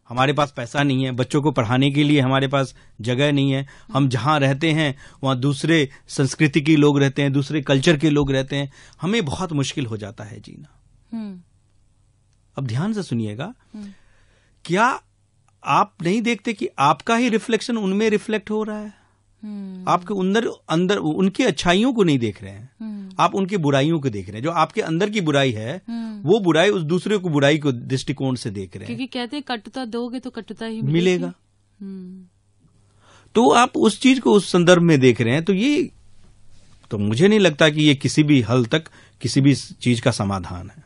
हमारे पास पैसा नहीं है, बच्चों को पढ़ाने के लिए हमारे पास जगह नहीं है, हम जहां रहते हैं वहां दूसरे संस्कृति के लोग रहते हैं, दूसरे कल्चर के लोग रहते हैं, हमें बहुत मुश्किल हो जाता है जीना। अब ध्यान से सुनिएगा, क्या आप नहीं देखते कि आपका ही रिफ्लेक्शन उनमें रिफ्लेक्ट हो रहा है? आपके अंदर उनकी अच्छाइयों को नहीं देख रहे हैं, आप उनकी बुराइयों को देख रहे हैं। जो आपके अंदर की बुराई है, वो बुराई उस दूसरे को बुराई को दृष्टिकोण से देख रहे हैं, क्योंकि कहते हैं कटुता दोगे तो कटुता ही मिलेगा। तो आप उस चीज को उस संदर्भ में देख रहे हैं, तो ये तो मुझे नहीं लगता कि ये किसी भी हल तक किसी भी चीज का समाधान है।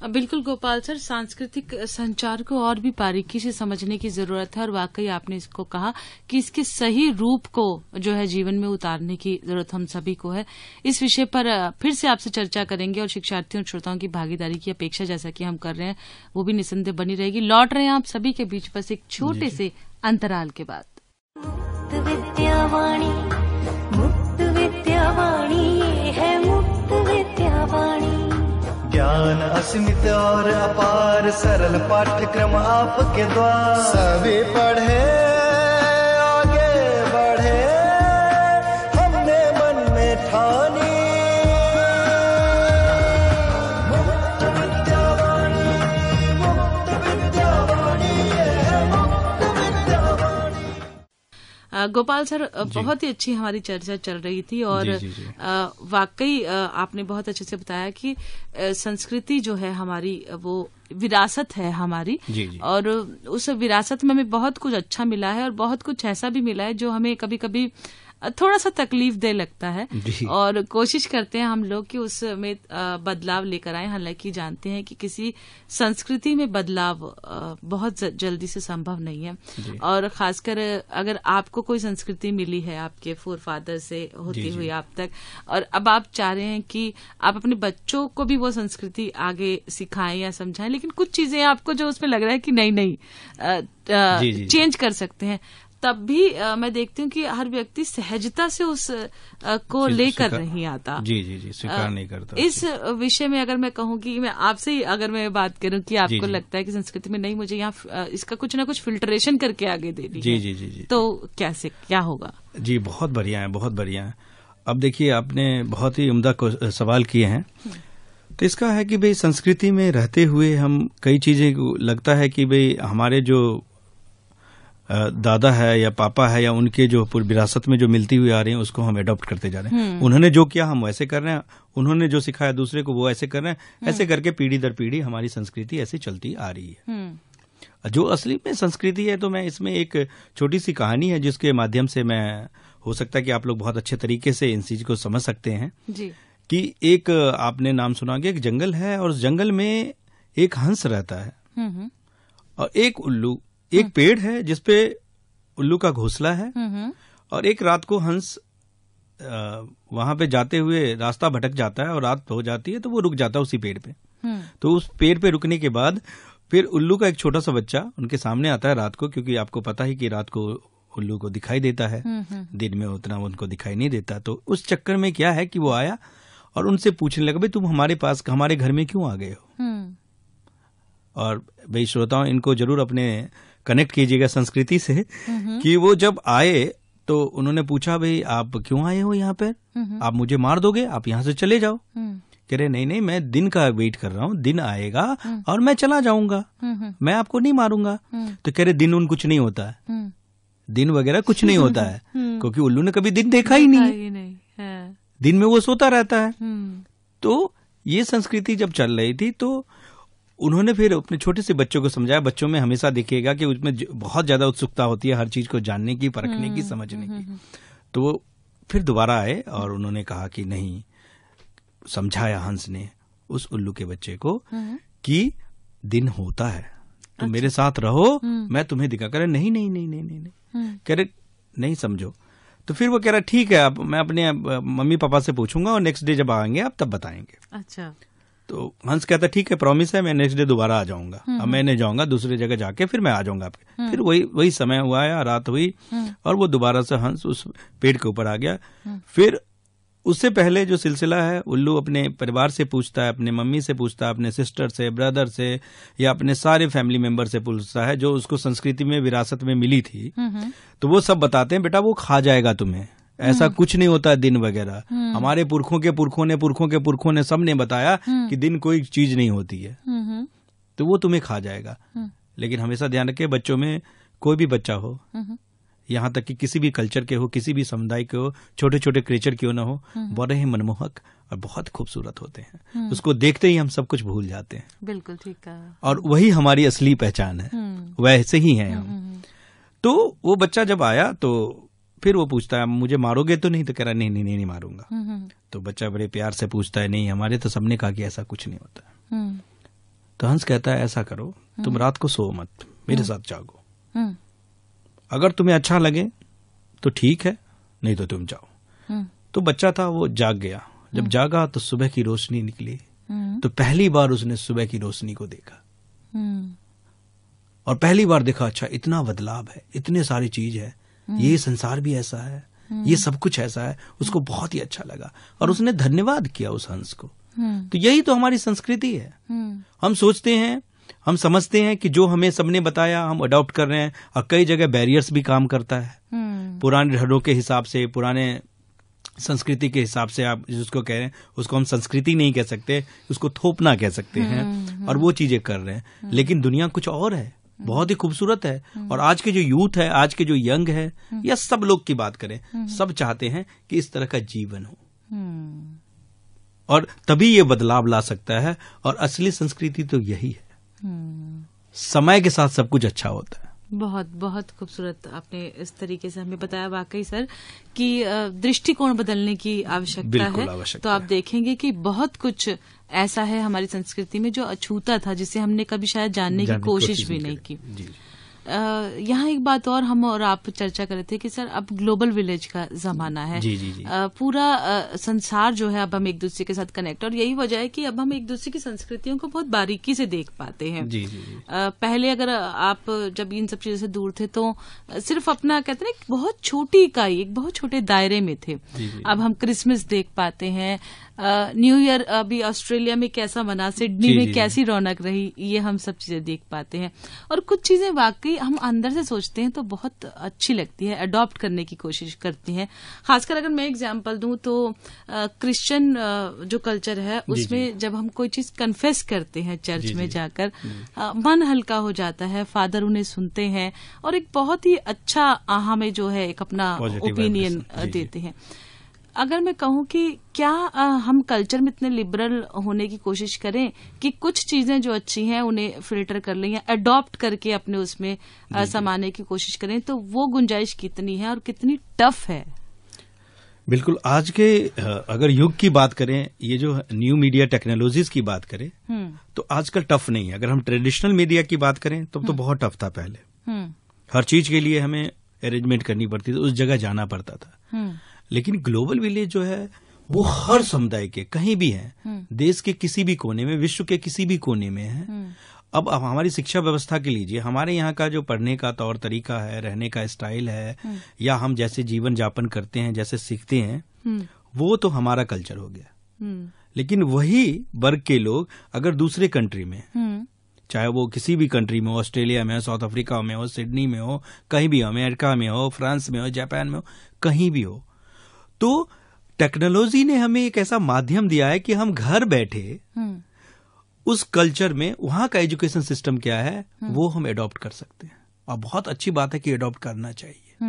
बिल्कुल गोपाल सर, सांस्कृतिक संचार को और भी बारीकी से समझने की जरूरत है, और वाकई आपने इसको कहा कि इसके सही रूप को जो है जीवन में उतारने की जरूरत हम सभी को है। इस विषय पर फिर से आपसे चर्चा करेंगे, और शिक्षार्थियों और श्रोताओं की भागीदारी की अपेक्षा जैसा कि हम कर रहे हैं वो भी निसंदेह बनी रहेगी। लौट रहे हैं आप सभी के बीच बस एक छोटे से अंतराल के बाद। मुक्त विद्यावाणी, मुक्त विद्यावाणी, ये है मुक्त विद्यावाणी। ज्ञान असीमित और अपार, सरल पाठ्यक्रम आपके द्वार। सभी पढ़े आगे बढ़े, हमने मन में ठानी। मुक्त विद्यावाणी, मुक्त विद्यावाणी, ये है मुक्त विद्यावाणी। गोपाल सर, बहुत ही अच्छी हमारी चर्चा चल रही थी, और वाकई आपने बहुत अच्छे से बताया कि संस्कृति जो है हमारी, वो विरासत है हमारी, और उस विरासत में हमें बहुत कुछ अच्छा मिला है, और बहुत कुछ ऐसा भी मिला है जो हमें कभी कभी थोड़ा सा तकलीफ दे लगता है, और कोशिश करते हैं हम लोग कि उसमें बदलाव लेकर आए। हालांकि जानते हैं कि किसी संस्कृति में बदलाव बहुत जल्दी से संभव नहीं है, और खासकर अगर आपको कोई संस्कृति मिली है आपके फोर फादर से होती हुई आप तक, और अब आप चाह रहे हैं कि आप अपने बच्चों को भी वो संस्कृति आगे सिखाएं या समझाएं, लेकिन कुछ चीजें आपको जो उसमें लग रहा है कि नहीं चेंज कर सकते हैं, तब भी मैं देखती हूँ कि हर व्यक्ति सहजता से उस को लेकर नहीं आता। जी स्वीकार नहीं करता। इस विषय में अगर मैं कहूँ कि मैं आपसे ही अगर मैं बात करूँ कि आपको लगता है कि संस्कृति में नहीं, मुझे यहाँ इसका कुछ ना कुछ फिल्ट्रेशन करके आगे देनी है, जी, तो कैसे क्या होगा? जी बहुत बढ़िया है, बहुत बढ़िया है। अब देखिए, आपने बहुत ही उम्दा सवाल किए हैं। तो इसका है कि भाई संस्कृति में रहते हुए हम कई चीजें लगता है कि भाई हमारे जो दादा है या पापा है या उनके जो पूरी विरासत में जो मिलती हुई आ रही है उसको हम अडॉप्ट करते जा रहे हैं। उन्होंने जो किया हम वैसे कर रहे हैं, उन्होंने जो सिखाया दूसरे को वो ऐसे कर रहे हैं। ऐसे करके पीढ़ी दर पीढ़ी हमारी संस्कृति ऐसे चलती आ रही है। जो असली में संस्कृति है, तो मैं इसमें एक छोटी सी कहानी है जिसके माध्यम से मैं, हो सकता है कि आप लोग बहुत अच्छे तरीके से इन चीज को समझ सकते हैं जी। कि एक आपने नाम सुना कि एक जंगल है, और उस जंगल में एक हंस रहता है, और एक उल्लू, एक पेड़ है जिसपे उल्लू का घोंसला है, और एक रात को हंस वहां पे जाते हुए रास्ता भटक जाता है और रात हो जाती है तो वो रुक जाता है उसी पेड़ पे। तो उस पेड़ पे रुकने के बाद फिर उल्लू का एक छोटा सा बच्चा उनके सामने आता है रात को, क्योंकि आपको पता ही कि रात को उल्लू को दिखाई देता है, दिन में उतना उनको दिखाई नहीं देता। तो उस चक्कर में क्या है कि वो आया और उनसे पूछने लगा, भाई तुम हमारे पास, हमारे घर में क्यों आ गए हो? और भाई श्रोताओं, इनको जरूर अपने कनेक्ट कीजिएगा संस्कृति से कि वो जब आए तो उन्होंने पूछा, भाई आप क्यों आए हो यहाँ पर? आप मुझे मार दोगे, आप यहाँ से चले जाओ। कह रहे नहीं, मैं दिन का वेट कर रहा हूँ, दिन आएगा और मैं चला जाऊंगा, मैं आपको नहीं मारूंगा। तो कह रहे दिन उन कुछ नहीं होता है, दिन वगैरह कुछ नहीं होता है, क्योंकि उल्लू ने कभी दिन देखा ही नहीं है। दिन में वो सोता रहता है। तो ये संस्कृति जब चल रही थी तो उन्होंने फिर अपने छोटे से बच्चों को समझाया। बच्चों में हमेशा देखिएगा कि उसमें बहुत ज्यादा उत्सुकता होती है हर चीज को जानने की, परखने की, समझने की। तो वो फिर दोबारा आए और उन्होंने कहा कि नहीं, समझाया हंस ने उस उल्लू के बच्चे को कि दिन होता है, तुम मेरे साथ रहो, मैं तुम्हें दिखा। कह रहे नहीं नहीं नहीं नहीं नहीं, नहीं। कह रहे नहीं समझो। तो फिर वो कह रहा ठीक है, अब मैं अपने मम्मी पापा से पूछूंगा और नेक्स्ट डे जब आएंगे आप तब बताएंगे। अच्छा। तो हंस कहता ठीक है, प्रॉमिस है, मैं नेक्स्ट डे दोबारा आ जाऊंगा। अब मैं नहीं जाऊंगा, दूसरी जगह जाके फिर मैं आ जाऊंगा आपके। फिर वही समय हुआ है, रात हुई और वो दोबारा से हंस उस पेड़ के ऊपर आ गया। फिर उससे पहले जो सिलसिला है, उल्लू अपने परिवार से पूछता है, अपने मम्मी से पूछता है, अपने सिस्टर से, ब्रदर से, या अपने सारे फैमिली मेंबर से पूछता है जो उसको संस्कृति में विरासत में मिली थी। तो वो सब बताते हैं, बेटा वो खा जाएगा तुम्हें, ऐसा कुछ नहीं होता दिन वगैरह। हमारे पुरखों के पुरखों ने सबने बताया कि दिन कोई चीज नहीं होती है, तो वो तुम्हें खा जाएगा। लेकिन हमेशा ध्यान रखें, बच्चों में कोई भी बच्चा हो, यहाँ तक कि किसी भी कल्चर के हो, किसी भी समुदाय के हो, छोटे छोटे क्रिएचर क्यों ना हो, बड़े ही मनमोहक और बहुत खूबसूरत होते हैं। उसको देखते ही हम सब कुछ भूल जाते हैं। बिल्कुल ठीक है। और वही हमारी असली पहचान है, वैसे ही हैं हम। तो वो बच्चा जब आया तो फिर वो पूछता है, मुझे मारोगे तो नहीं? तो कह रहा नहीं नहीं नहीं, नहीं मारूंगा। तो बच्चा बड़े प्यार से पूछता है, नहीं हमारे तो सबने कहा कि ऐसा कुछ नहीं होता। तो हंस कहता है, ऐसा करो, तुम रात को सो मत, मेरे साथ जागो। अगर तुम्हें अच्छा लगे तो ठीक है, नहीं तो तुम जाओ। तो बच्चा था, वो जाग गया। जब जागा तो सुबह की रोशनी निकली। तो पहली बार उसने सुबह की रोशनी को देखा और पहली बार देखा, अच्छा इतना बदलाव है, इतने सारी चीज है, ये संसार भी ऐसा है, ये सब कुछ ऐसा है। उसको बहुत ही अच्छा लगा और उसने धन्यवाद किया उस हंस को। तो यही तो हमारी संस्कृति है। हम सोचते हैं, हम समझते हैं कि जो हमें सबने बताया हम अडॉप्ट कर रहे हैं, और कई जगह बैरियर्स भी काम करता है। पुराने ढर्रों के हिसाब से, पुराने संस्कृति के हिसाब से, आप जिसको कह रहे हैं उसको हम संस्कृति नहीं कह सकते, उसको थोपना कह सकते हैं। और वो चीजें कर रहे हैं, लेकिन दुनिया कुछ और है, बहुत ही खूबसूरत है। और आज के जो यूथ है, आज के जो यंग है, या सब लोग की बात करें, सब चाहते हैं कि इस तरह का जीवन हो, और तभी ये बदलाव ला सकता है। और असली संस्कृति तो यही है। समय के साथ सब कुछ अच्छा होता है। बहुत बहुत खूबसूरत आपने इस तरीके से हमें बताया, वाकई सर, कि दृष्टिकोण बदलने की आवश्यकता है। तो आप देखेंगे कि बहुत कुछ ऐसा है हमारी संस्कृति में जो अछूता था, जिसे हमने कभी शायद जानने की कोशिश भी नहीं की। यहाँ एक बात और हम और आप चर्चा कर रहे थे कि सर अब ग्लोबल विलेज का जमाना है। पूरा संसार जो है अब हम एक दूसरे के साथ कनेक्ट, और यही वजह है कि अब हम एक दूसरे की संस्कृतियों को बहुत बारीकी से देख पाते हैं। पहले अगर आप जब इन सब चीजों से दूर थे तो सिर्फ अपना कहते हैं बहुत छोटी इकाई, एक बहुत छोटे दायरे में थे। अब हम क्रिसमस देख पाते हैं, न्यू ईयर अभी ऑस्ट्रेलिया में कैसा मना, सिडनी में कैसी रौनक रही, ये हम सब चीजें देख पाते हैं। और कुछ चीजें वाकई हम अंदर से सोचते हैं तो बहुत अच्छी लगती है, अडॉप्ट करने की कोशिश करती हैं। खासकर अगर मैं एग्जांपल दूं तो क्रिश्चियन जो कल्चर है उसमें जब हम कोई चीज कन्फेस करते हैं चर्च में जाकर, मन हल्का हो जाता है, फादर उन्हें सुनते हैं और एक बहुत ही अच्छा हमें जो है एक अपना ओपिनियन देते हैं। अगर मैं कहूं कि क्या हम कल्चर में इतने लिबरल होने की कोशिश करें कि कुछ चीजें जो अच्छी हैं उन्हें फिल्टर कर लें या अडॉप्ट करके अपने उसमें समाने की कोशिश करें, तो वो गुंजाइश कितनी है और कितनी टफ है? बिल्कुल। आज के अगर युग की बात करें, ये जो न्यू मीडिया टेक्नोलॉजीज की बात करें, तो आजकल टफ नहीं है। अगर हम ट्रेडिशनल मीडिया की बात करें तो बहुत टफ था पहले। हर चीज के लिए हमें अरेंजमेंट करनी पड़ती थी, उस जगह जाना पड़ता था। लेकिन ग्लोबल विलेज जो है वो हर समुदाय के कहीं भी है, देश के किसी भी कोने में, विश्व के किसी भी कोने में है। अब हमारी शिक्षा व्यवस्था के लीजिए, हमारे यहाँ का जो पढ़ने का तौर तरीका है, रहने का स्टाइल है, या हम जैसे जीवन यापन करते हैं, जैसे सीखते हैं, वो तो हमारा कल्चर हो गया। लेकिन वही वर्ग के लोग अगर दूसरे कंट्री में, चाहे वो किसी भी कंट्री में हो, ऑस्ट्रेलिया में हो, साउथ अफ्रीका में हो, सिडनी में हो, कहीं भी हो, अमेरिका में हो, फ्रांस में हो, जापान में हो, कहीं भी हो, तो टेक्नोलॉजी ने हमें एक ऐसा माध्यम दिया है कि हम घर बैठे उस कल्चर में, वहां का एजुकेशन सिस्टम क्या है वो हम एडॉप्ट कर सकते हैं। और बहुत अच्छी बात है कि एडॉप्ट करना चाहिए।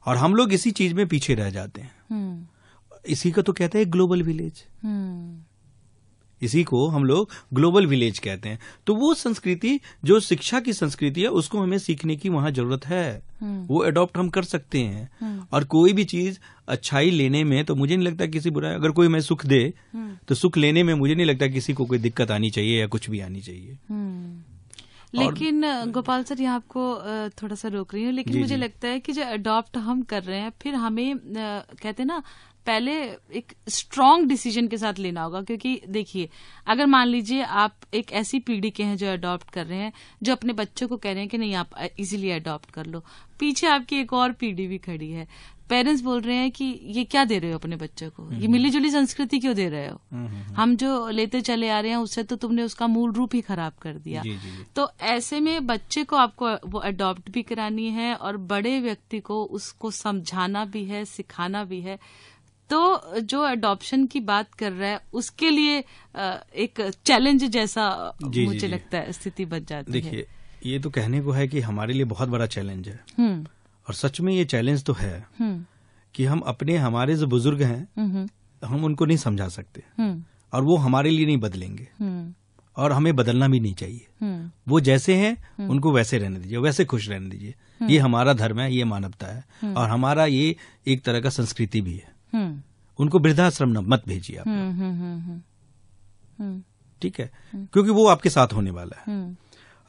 और हम लोग इसी चीज में पीछे रह जाते हैं। इसी को तो कहते हैं ग्लोबल विलेज। इसी को हम लोग ग्लोबल विलेज कहते हैं। तो वो संस्कृति जो शिक्षा की संस्कृति है, उसको हमें सीखने की वहां जरूरत है। वो एडॉप्ट हम कर सकते हैं। और कोई भी चीज अच्छाई लेने में तो मुझे नहीं लगता किसी बुराई, अगर कोई हमें सुख दे तो सुख लेने में मुझे नहीं लगता किसी को कोई दिक्कत आनी चाहिए या कुछ भी आनी चाहिए। लेकिन गोपाल सर, यहाँ आपको थोड़ा सा रोक रही हूँ, लेकिन मुझे लगता है कि जो अडॉप्ट हम कर रहे हैं, फिर हमें कहते हैं ना, पहले एक स्ट्रांग डिसीजन के साथ लेना होगा। क्योंकि देखिए, अगर मान लीजिए आप एक ऐसी पीढ़ी के हैं जो अडॉप्ट कर रहे हैं, जो अपने बच्चों को कह रहे हैं कि नहीं आप इजीली अडॉप्ट कर लो, पीछे आपकी एक और पीढ़ी भी खड़ी है, पेरेंट्स बोल रहे हैं कि ये क्या दे रहे हो अपने बच्चों को, ये मिलीजुली संस्कृति क्यों दे रहे हो, हम जो लेते चले आ रहे हैं उससे तो तुमने उसका मूल रूप ही खराब कर दिया। तो ऐसे में बच्चे को आपको वो अडॉप्ट भी करानी है और बड़े व्यक्ति को उसको समझाना भी है, सिखाना भी है। तो जो अडॉप्शन की बात कर रहा है उसके लिए एक चैलेंज जैसा मुझे लगता है स्थिति बन जाती है। देखिए, ये तो कहने को है कि हमारे लिए बहुत बड़ा चैलेंज है, और सच में ये चैलेंज तो है कि हम अपने, हमारे जो बुजुर्ग हैं, हम उनको नहीं समझा सकते, और वो हमारे लिए नहीं बदलेंगे, और हमें बदलना भी नहीं चाहिए। वो जैसे हैं उनको वैसे रहने दीजिए, वैसे खुश रहने दीजिए। ये हमारा धर्म है, ये मानवता है, और हमारा ये एक तरह का संस्कृति भी है। उनको वृद्धाश्रम मत भेजिए आप, ठीक है, क्योंकि वो आपके साथ होने वाला है।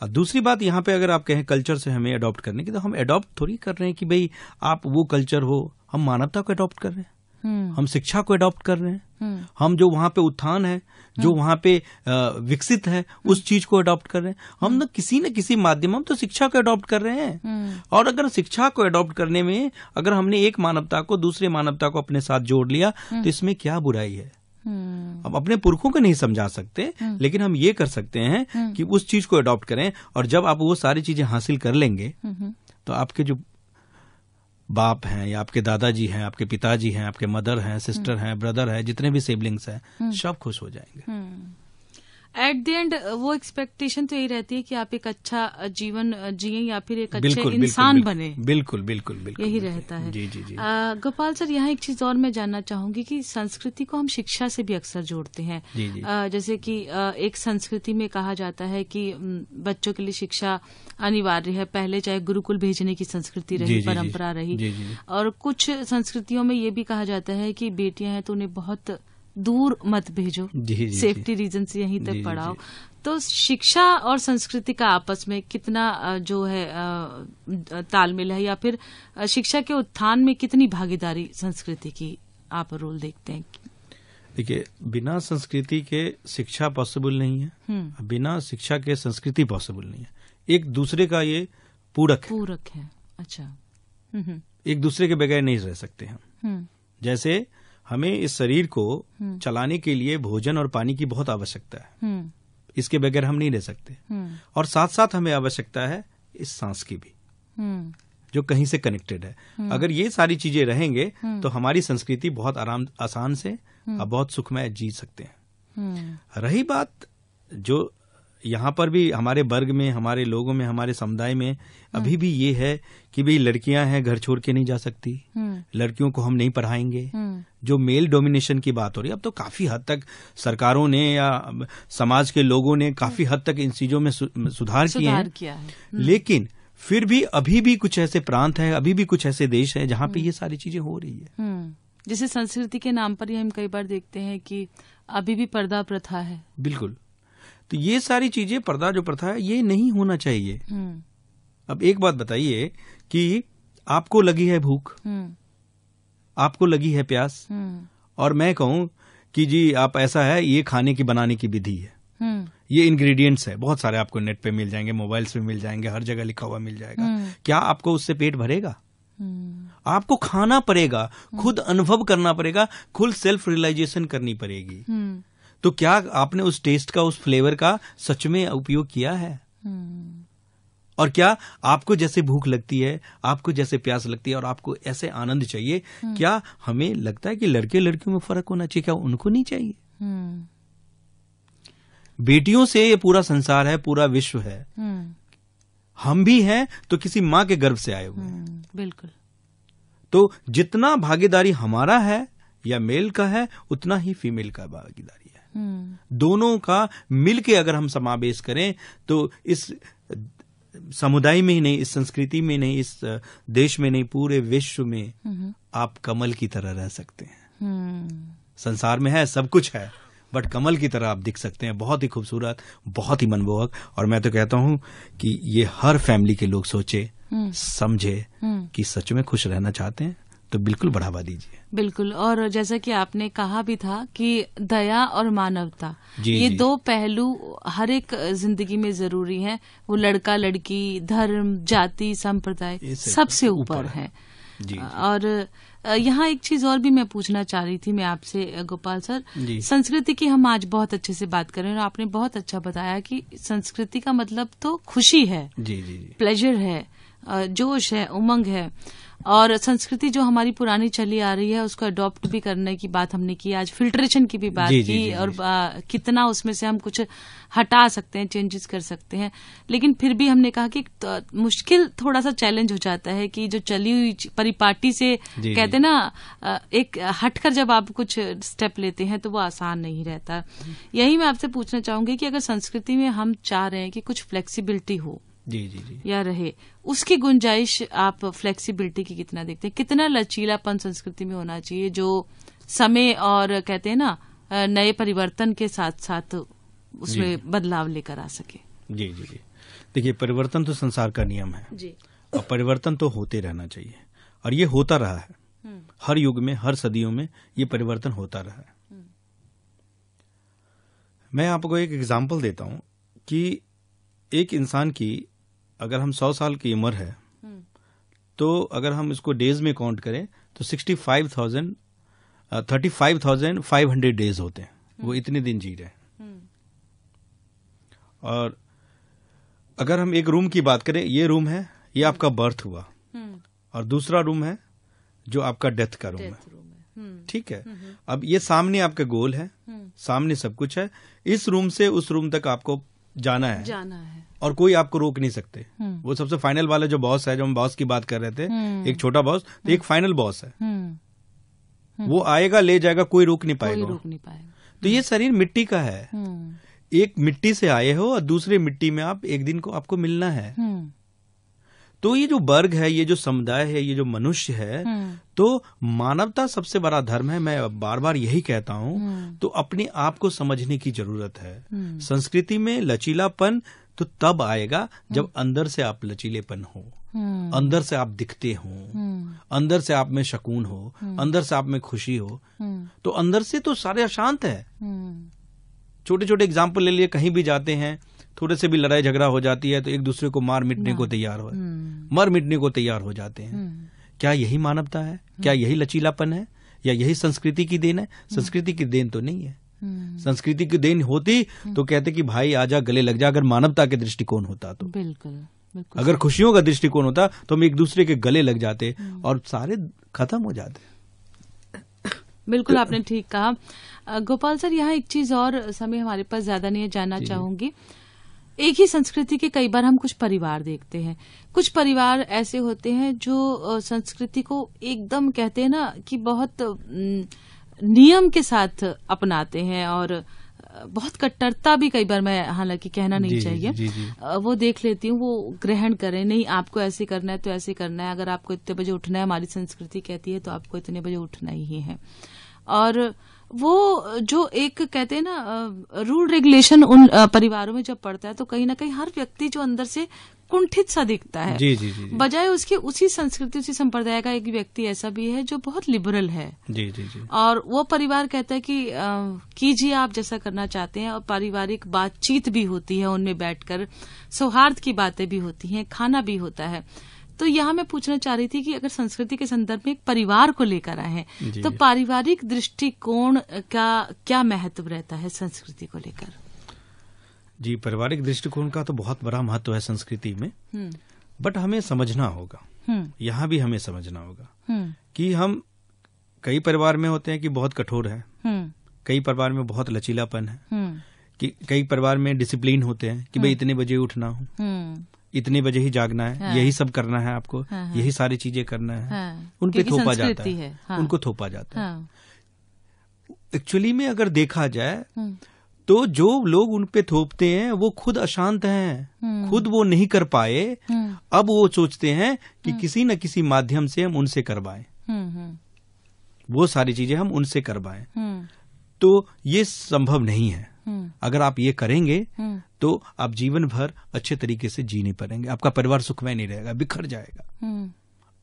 और दूसरी बात, यहाँ पे अगर आप कहें कल्चर से हमें अडॉप्ट करने की, तो हम अडॉप्ट थोड़ी कर रहे हैं कि भाई आप वो कल्चर हो, हम मानवता को अडॉप्ट कर रहे हैं, हम शिक्षा को अडॉप्ट कर रहे हैं, हम जो वहां पे उत्थान है, जो वहां पे विकसित है, उस चीज को अडॉप्ट कर रहे हैं। हम न किसी माध्यम, हम तो शिक्षा को अडॉप्ट कर रहे हैं। और अगर शिक्षा को अडॉप्ट करने में अगर हमने एक मानवता को दूसरे मानवता को अपने साथ जोड़ लिया, तो इसमें क्या बुराई है। अब अपने पुरखों को नहीं समझा सकते, लेकिन हम ये कर सकते हैं कि उस चीज को अडॉप्ट करें। और जब आप वो सारी चीजें हासिल कर लेंगे, तो आपके जो बाप हैं, या आपके दादाजी हैं, आपके पिताजी हैं, आपके मदर हैं, सिस्टर हैं, ब्रदर है, जितने भी सिबलिंग्स हैं, सब खुश हो जाएंगे। एट द एंड वो एक्सपेक्टेशन तो यही रहती है कि आप एक अच्छा जीवन जिए या फिर एक अच्छे इंसान बने। बिल्कुल बिल्कुल बिल्कुल, यही रहता है। जी जी जी। गोपाल सर, यहाँ एक चीज और मैं जानना चाहूंगी कि संस्कृति को हम शिक्षा से भी अक्सर जोड़ते हैं। जी जी। जैसे कि एक संस्कृति में कहा जाता है कि बच्चों के लिए शिक्षा अनिवार्य है। पहले चाहे गुरुकुल भेजने की संस्कृति रही, परंपरा रही, और कुछ संस्कृतियों में ये भी कहा जाता है कि बेटियां हैं तो उन्हें बहुत दूर मत भेजो, सेफ्टी रीजन से यहीं तक पढ़ाओ। तो शिक्षा और संस्कृति का आपस में कितना जो है तालमेल है, या फिर शिक्षा के उत्थान में कितनी भागीदारी संस्कृति की आप रोल देखते हैं? देखिए, बिना संस्कृति के शिक्षा पॉसिबल नहीं है, बिना शिक्षा के संस्कृति पॉसिबल नहीं है। एक दूसरे का ये पूरक है। अच्छा। एक दूसरे के बगैर नहीं रह सकते हम। जैसे हमें इस शरीर को चलाने के लिए भोजन और पानी की बहुत आवश्यकता है, इसके बगैर हम नहीं रह सकते। और साथ साथ हमें आवश्यकता है इस सांस की भी, जो कहीं से कनेक्टेड है। अगर ये सारी चीजें रहेंगे तो हमारी संस्कृति बहुत आसान से और बहुत सुखमय जी सकते हैं। रही बात जो यहाँ पर भी हमारे वर्ग में, हमारे लोगों में, हमारे समुदाय में अभी भी ये है कि भाई लड़कियां हैं, घर छोड़ के नहीं जा सकती, लड़कियों को हम नहीं पढ़ाएंगे। जो मेल डोमिनेशन की बात हो रही है, अब तो काफी हद तक सरकारों ने या समाज के लोगों ने काफी हद तक इन चीजों में सुधार किया है। लेकिन फिर भी अभी भी कुछ ऐसे प्रांत हैं, अभी भी कुछ ऐसे देश हैं जहाँ पे ये सारी चीजें हो रही है। जैसे संस्कृति के नाम पर ही हम कई बार देखते हैं कि अभी भी पर्दा प्रथा है। बिल्कुल। तो ये सारी चीजें, पर्दा जो प्रथा है, ये नहीं होना चाहिए। अब एक बात बताइए कि आपको लगी है भूख, आपको लगी है प्यास, और मैं कहूं कि जी आप ऐसा है, ये खाने की बनाने की विधि है, ये इंग्रेडिएंट्स है, बहुत सारे आपको नेट पे मिल जाएंगे, मोबाइल्स पे मिल जाएंगे, हर जगह लिखा हुआ मिल जाएगा। क्या आपको उससे पेट भरेगा? आपको खाना पड़ेगा, खुद अनुभव करना पड़ेगा, खुद सेल्फ रियलाइजेशन करनी पड़ेगी। तो क्या आपने उस टेस्ट का, उस फ्लेवर का सच में उपयोग किया है? और क्या आपको जैसे भूख लगती है, आपको जैसे प्यास लगती है और आपको ऐसे आनंद चाहिए, क्या हमें लगता है कि लड़के लड़कियों में फर्क होना चाहिए? क्या उनको नहीं चाहिए? बेटियों से ये पूरा संसार है, पूरा विश्व है। हम भी हैं तो किसी माँ के गर्भ से आए हुए हैं। बिल्कुल। तो जितना भागीदारी हमारा है या मेल का है, उतना ही फीमेल का भागीदारी है। दोनों का मिलके अगर हम समावेश करें तो इस समुदाय में ही नहीं, इस संस्कृति में नहीं, इस देश में नहीं, पूरे विश्व में आप कमल की तरह रह सकते हैं। संसार में है, सब कुछ है, बट कमल की तरह आप दिख सकते हैं, बहुत ही खूबसूरत, बहुत ही मनमोहक। और मैं तो कहता हूं कि ये हर फैमिली के लोग सोचे, समझे कि सच में खुश रहना चाहते हैं तो बिल्कुल बढ़ावा दीजिए। बिल्कुल। और जैसा कि आपने कहा भी था कि दया और मानवता, ये दो पहलू हर एक जिंदगी में जरूरी हैं। वो लड़का लड़की, धर्म, जाति, संप्रदाय सबसे ऊपर है। और यहाँ एक चीज और भी मैं पूछना चाह रही थी मैं आपसे गोपाल सर, संस्कृति की हम आज बहुत अच्छे से बात कर रहे हैं और आपने बहुत अच्छा बताया कि संस्कृति का मतलब तो खुशी है, प्लेजर है, जोश है, उमंग है। और संस्कृति जो हमारी पुरानी चली आ रही है उसको अडॉप्ट भी करने की बात हमने की, आज फिल्ट्रेशन की भी बात की, और कितना उसमें से हम कुछ हटा सकते हैं, चेंजेस कर सकते हैं। लेकिन फिर भी हमने कहा कि मुश्किल थोड़ा सा चैलेंज हो जाता है कि जो चली हुई परिपाटी से कहते ना, एक हटकर जब आप कुछ स्टेप लेते हैं तो वो आसान नहीं रहता। यही मैं आपसे पूछना चाहूंगी कि अगर संस्कृति में हम चाह रहे हैं कि कुछ फ्लेक्सिबिलिटी हो या रहे, उसकी गुंजाइश आप फ्लेक्सिबिलिटी की कितना देखते हैं? कितना लचीलापन संस्कृति में होना चाहिए जो समय और कहते हैं ना नए परिवर्तन के साथ साथ उसमें बदलाव लेकर आ सके? जी। देखिए, परिवर्तन तो संसार का नियम है जी, और परिवर्तन तो होते रहना चाहिए, और ये होता रहा है। हर युग में, हर सदियों में ये परिवर्तन होता रहा है। मैं आपको एक एग्जाम्पल देता हूं कि एक इंसान की अगर हम 100 साल की उम्र है तो अगर हम इसको डेज में काउंट करें तो 35,500 डेज होते हैं। वो इतने दिन जी रहे हैं। और अगर हम एक रूम की बात करें, ये रूम है, ये आपका बर्थ हुआ, और दूसरा रूम है जो आपका डेथ का रूम है। ठीक है। अब ये सामने आपका गोल है, सामने सब कुछ है। इस रूम से उस रूम तक आपको जाना है और कोई आपको रोक नहीं सकते। वो सबसे फाइनल वाला जो बॉस है, जो हम बॉस की बात कर रहे थे, एक छोटा बॉस, तो एक फाइनल बॉस है। वो आएगा, ले जाएगा, कोई रोक नहीं पाएगा। तो ये शरीर मिट्टी का है। एक मिट्टी से आए हो और दूसरे मिट्टी में आप एक दिन को आपको मिलना है। तो ये जो वर्ग है, ये जो समुदाय है, ये जो मनुष्य है, तो मानवता सबसे बड़ा धर्म है। मैं बार बार यही कहता हूं। तो अपने आप को समझने की जरूरत है। संस्कृति में लचीलापन तो तब आएगा जब अंदर से आप लचीलेपन हो, अंदर से आप दिखते हो, अंदर से आप में शकून हो, अंदर से आप में खुशी हो। तो अंदर से तो सारे अशांत है। छोटे छोटे एग्जाम्पल ले लिए, कहीं भी जाते हैं, थोड़े से भी लड़ाई झगड़ा हो जाती है तो एक दूसरे को मार मिटने को तैयार हो जाते हैं। क्या यही मानवता है? क्या यही लचीलापन है? या यही संस्कृति की देन है? संस्कृति की देन तो नहीं है। संस्कृति की देन होती तो कहते कि भाई आजा, गले लग जा। अगर मानवता के दृष्टिकोण होता तो बिल्कुल। अगर खुशियों का दृष्टिकोण होता तो हम एक दूसरे के गले लग जाते और सारे खत्म हो जाते। बिल्कुल, आपने ठीक कहा। गोपाल सर, यहाँ एक चीज और, समय हमारे पास ज्यादा नहीं है, जानना चाहूंगी। एक ही संस्कृति के कई बार हम कुछ परिवार देखते हैं। कुछ परिवार ऐसे होते हैं जो संस्कृति को एकदम कहते हैं ना कि बहुत नियम के साथ अपनाते हैं और बहुत कट्टरता भी कई बार, मैं हालांकि कहना नहीं जी, चाहिए, जी, जी, वो देख लेती हूँ, वो ग्रहण करें, नहीं आपको ऐसे करना है तो ऐसे करना है, अगर आपको इतने बजे उठना है, हमारी संस्कृति कहती है तो आपको इतने बजे उठना ही है। और वो जो एक कहते हैं ना रूल रेगुलेशन उन परिवारों में जब पड़ता है तो कहीं ना कहीं हर व्यक्ति जो अंदर से कुंठित सा दिखता है। जी, जी, जी, जी। बजाय उसके उसी संस्कृति उसी संप्रदाय का एक व्यक्ति ऐसा भी है जो बहुत लिबरल है। जी, जी, जी। और वो परिवार कहता है कि कीजिए आप जैसा करना चाहते हैं, और पारिवारिक बातचीत भी होती है, उनमें बैठकर सौहार्द की बातें भी होती हैं, खाना भी होता है। तो यहाँ मैं पूछना चाह रही थी कि अगर संस्कृति के संदर्भ में एक परिवार को लेकर आए हैं तो पारिवारिक दृष्टिकोण का क्या महत्व रहता है संस्कृति को लेकर? जी, पारिवारिक दृष्टिकोण का तो बहुत बड़ा महत्व है संस्कृति में, बट हमें समझना होगा, यहाँ भी हमें समझना होगा कि हम कई परिवार में होते हैं कि बहुत कठोर है, कई परिवार में बहुत लचीलापन है, कि कई परिवार में डिसिप्लिन होते हैं कि भाई इतने बजे उठना हो, इतने बजे ही जागना है, यही सब करना है आपको, यही सारी चीजें करना है, उन पे थोपा जाता है, उनको थोपा जाता है। एक्चुअली में अगर देखा जाए तो जो लोग उन पे थोपते हैं वो खुद अशांत हैं, खुद वो नहीं कर पाए, अब वो सोचते हैं कि किसी न किसी माध्यम से हम उनसे करवाएं, वो सारी चीजें हम उनसे करवाएं, तो ये संभव नहीं है। अगर आप ये करेंगे तो आप जीवन भर अच्छे तरीके से जी नहीं पाएंगे, आपका परिवार सुखमय नहीं रहेगा, बिखर जाएगा।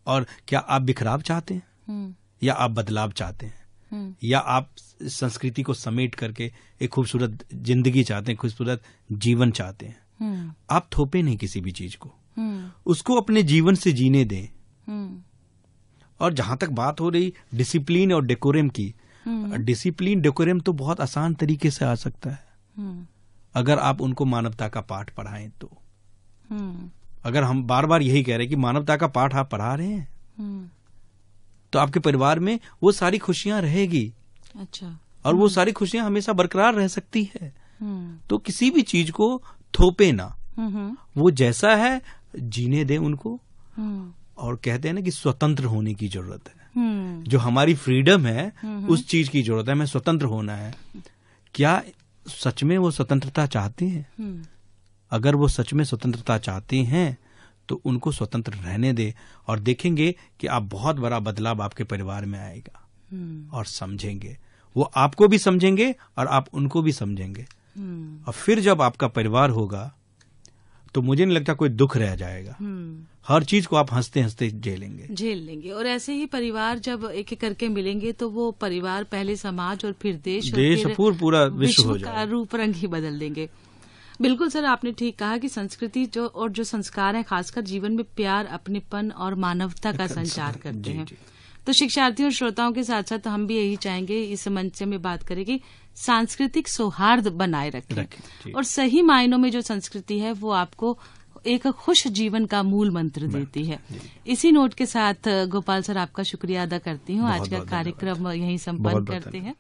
और क्या आप बिखराव चाहते हैं या आप बदलाव चाहते हैं, या आप संस्कृति को समेट करके एक खूबसूरत जिंदगी चाहते हैं, खूबसूरत जीवन चाहते हैं? आप थोपे नहीं किसी भी चीज को, उसको अपने जीवन से जीने दें। और जहां तक बात हो रही डिसिप्लिन और डेकोरम की, डिसिप्लिन डेकोरम तो बहुत आसान तरीके से आ सकता है अगर आप उनको मानवता का पाठ पढ़ाएं तो। अगर हम बार बार यही कह रहे हैं कि मानवता का पाठ आप पढ़ा रहे हैं तो आपके परिवार में वो सारी खुशियां रहेगी। अच्छा। और वो सारी खुशियां हमेशा बरकरार रह सकती है। तो किसी भी चीज को थोपे ना, वो जैसा है जीने दें उनको। और कहते हैं ना कि स्वतंत्र होने की जरूरत है, जो हमारी फ्रीडम है उस चीज की जरूरत है, हमें स्वतंत्र होना है। क्या सच में वो स्वतंत्रता चाहते हैं? अगर वो सच में स्वतंत्रता चाहते हैं तो उनको स्वतंत्र रहने दे, और देखेंगे कि आप बहुत बड़ा बदलाव आपके परिवार में आएगा। और समझेंगे, वो आपको भी समझेंगे और आप उनको भी समझेंगे। और फिर जब आपका परिवार होगा तो मुझे नहीं लगता कोई दुख रह जाएगा। हर चीज को आप हंसते हंसते झेल लेंगे। और ऐसे ही परिवार जब एक एक करके मिलेंगे तो वो परिवार पहले समाज और फिर देश और फिर पूरा विश्व हो का रूप रंग ही बदल देंगे। बिल्कुल सर, आपने ठीक कहा कि संस्कृति जो संस्कार है खासकर जीवन में प्यार, अपनेपन और मानवता का संचार करते हैं। तो शिक्षार्थियों और श्रोताओं के साथ साथ हम भी यही चाहेंगे इस मंच से मैं बात करें कि सांस्कृतिक सौहार्द बनाए रखें। और सही मायनों में जो संस्कृति है वो आपको एक खुश जीवन का मूल मंत्र देती है। इसी नोट के साथ गोपाल सर आपका शुक्रिया अदा करती हूँ। आज का कार्यक्रम यहीं संपन्न करते हैं।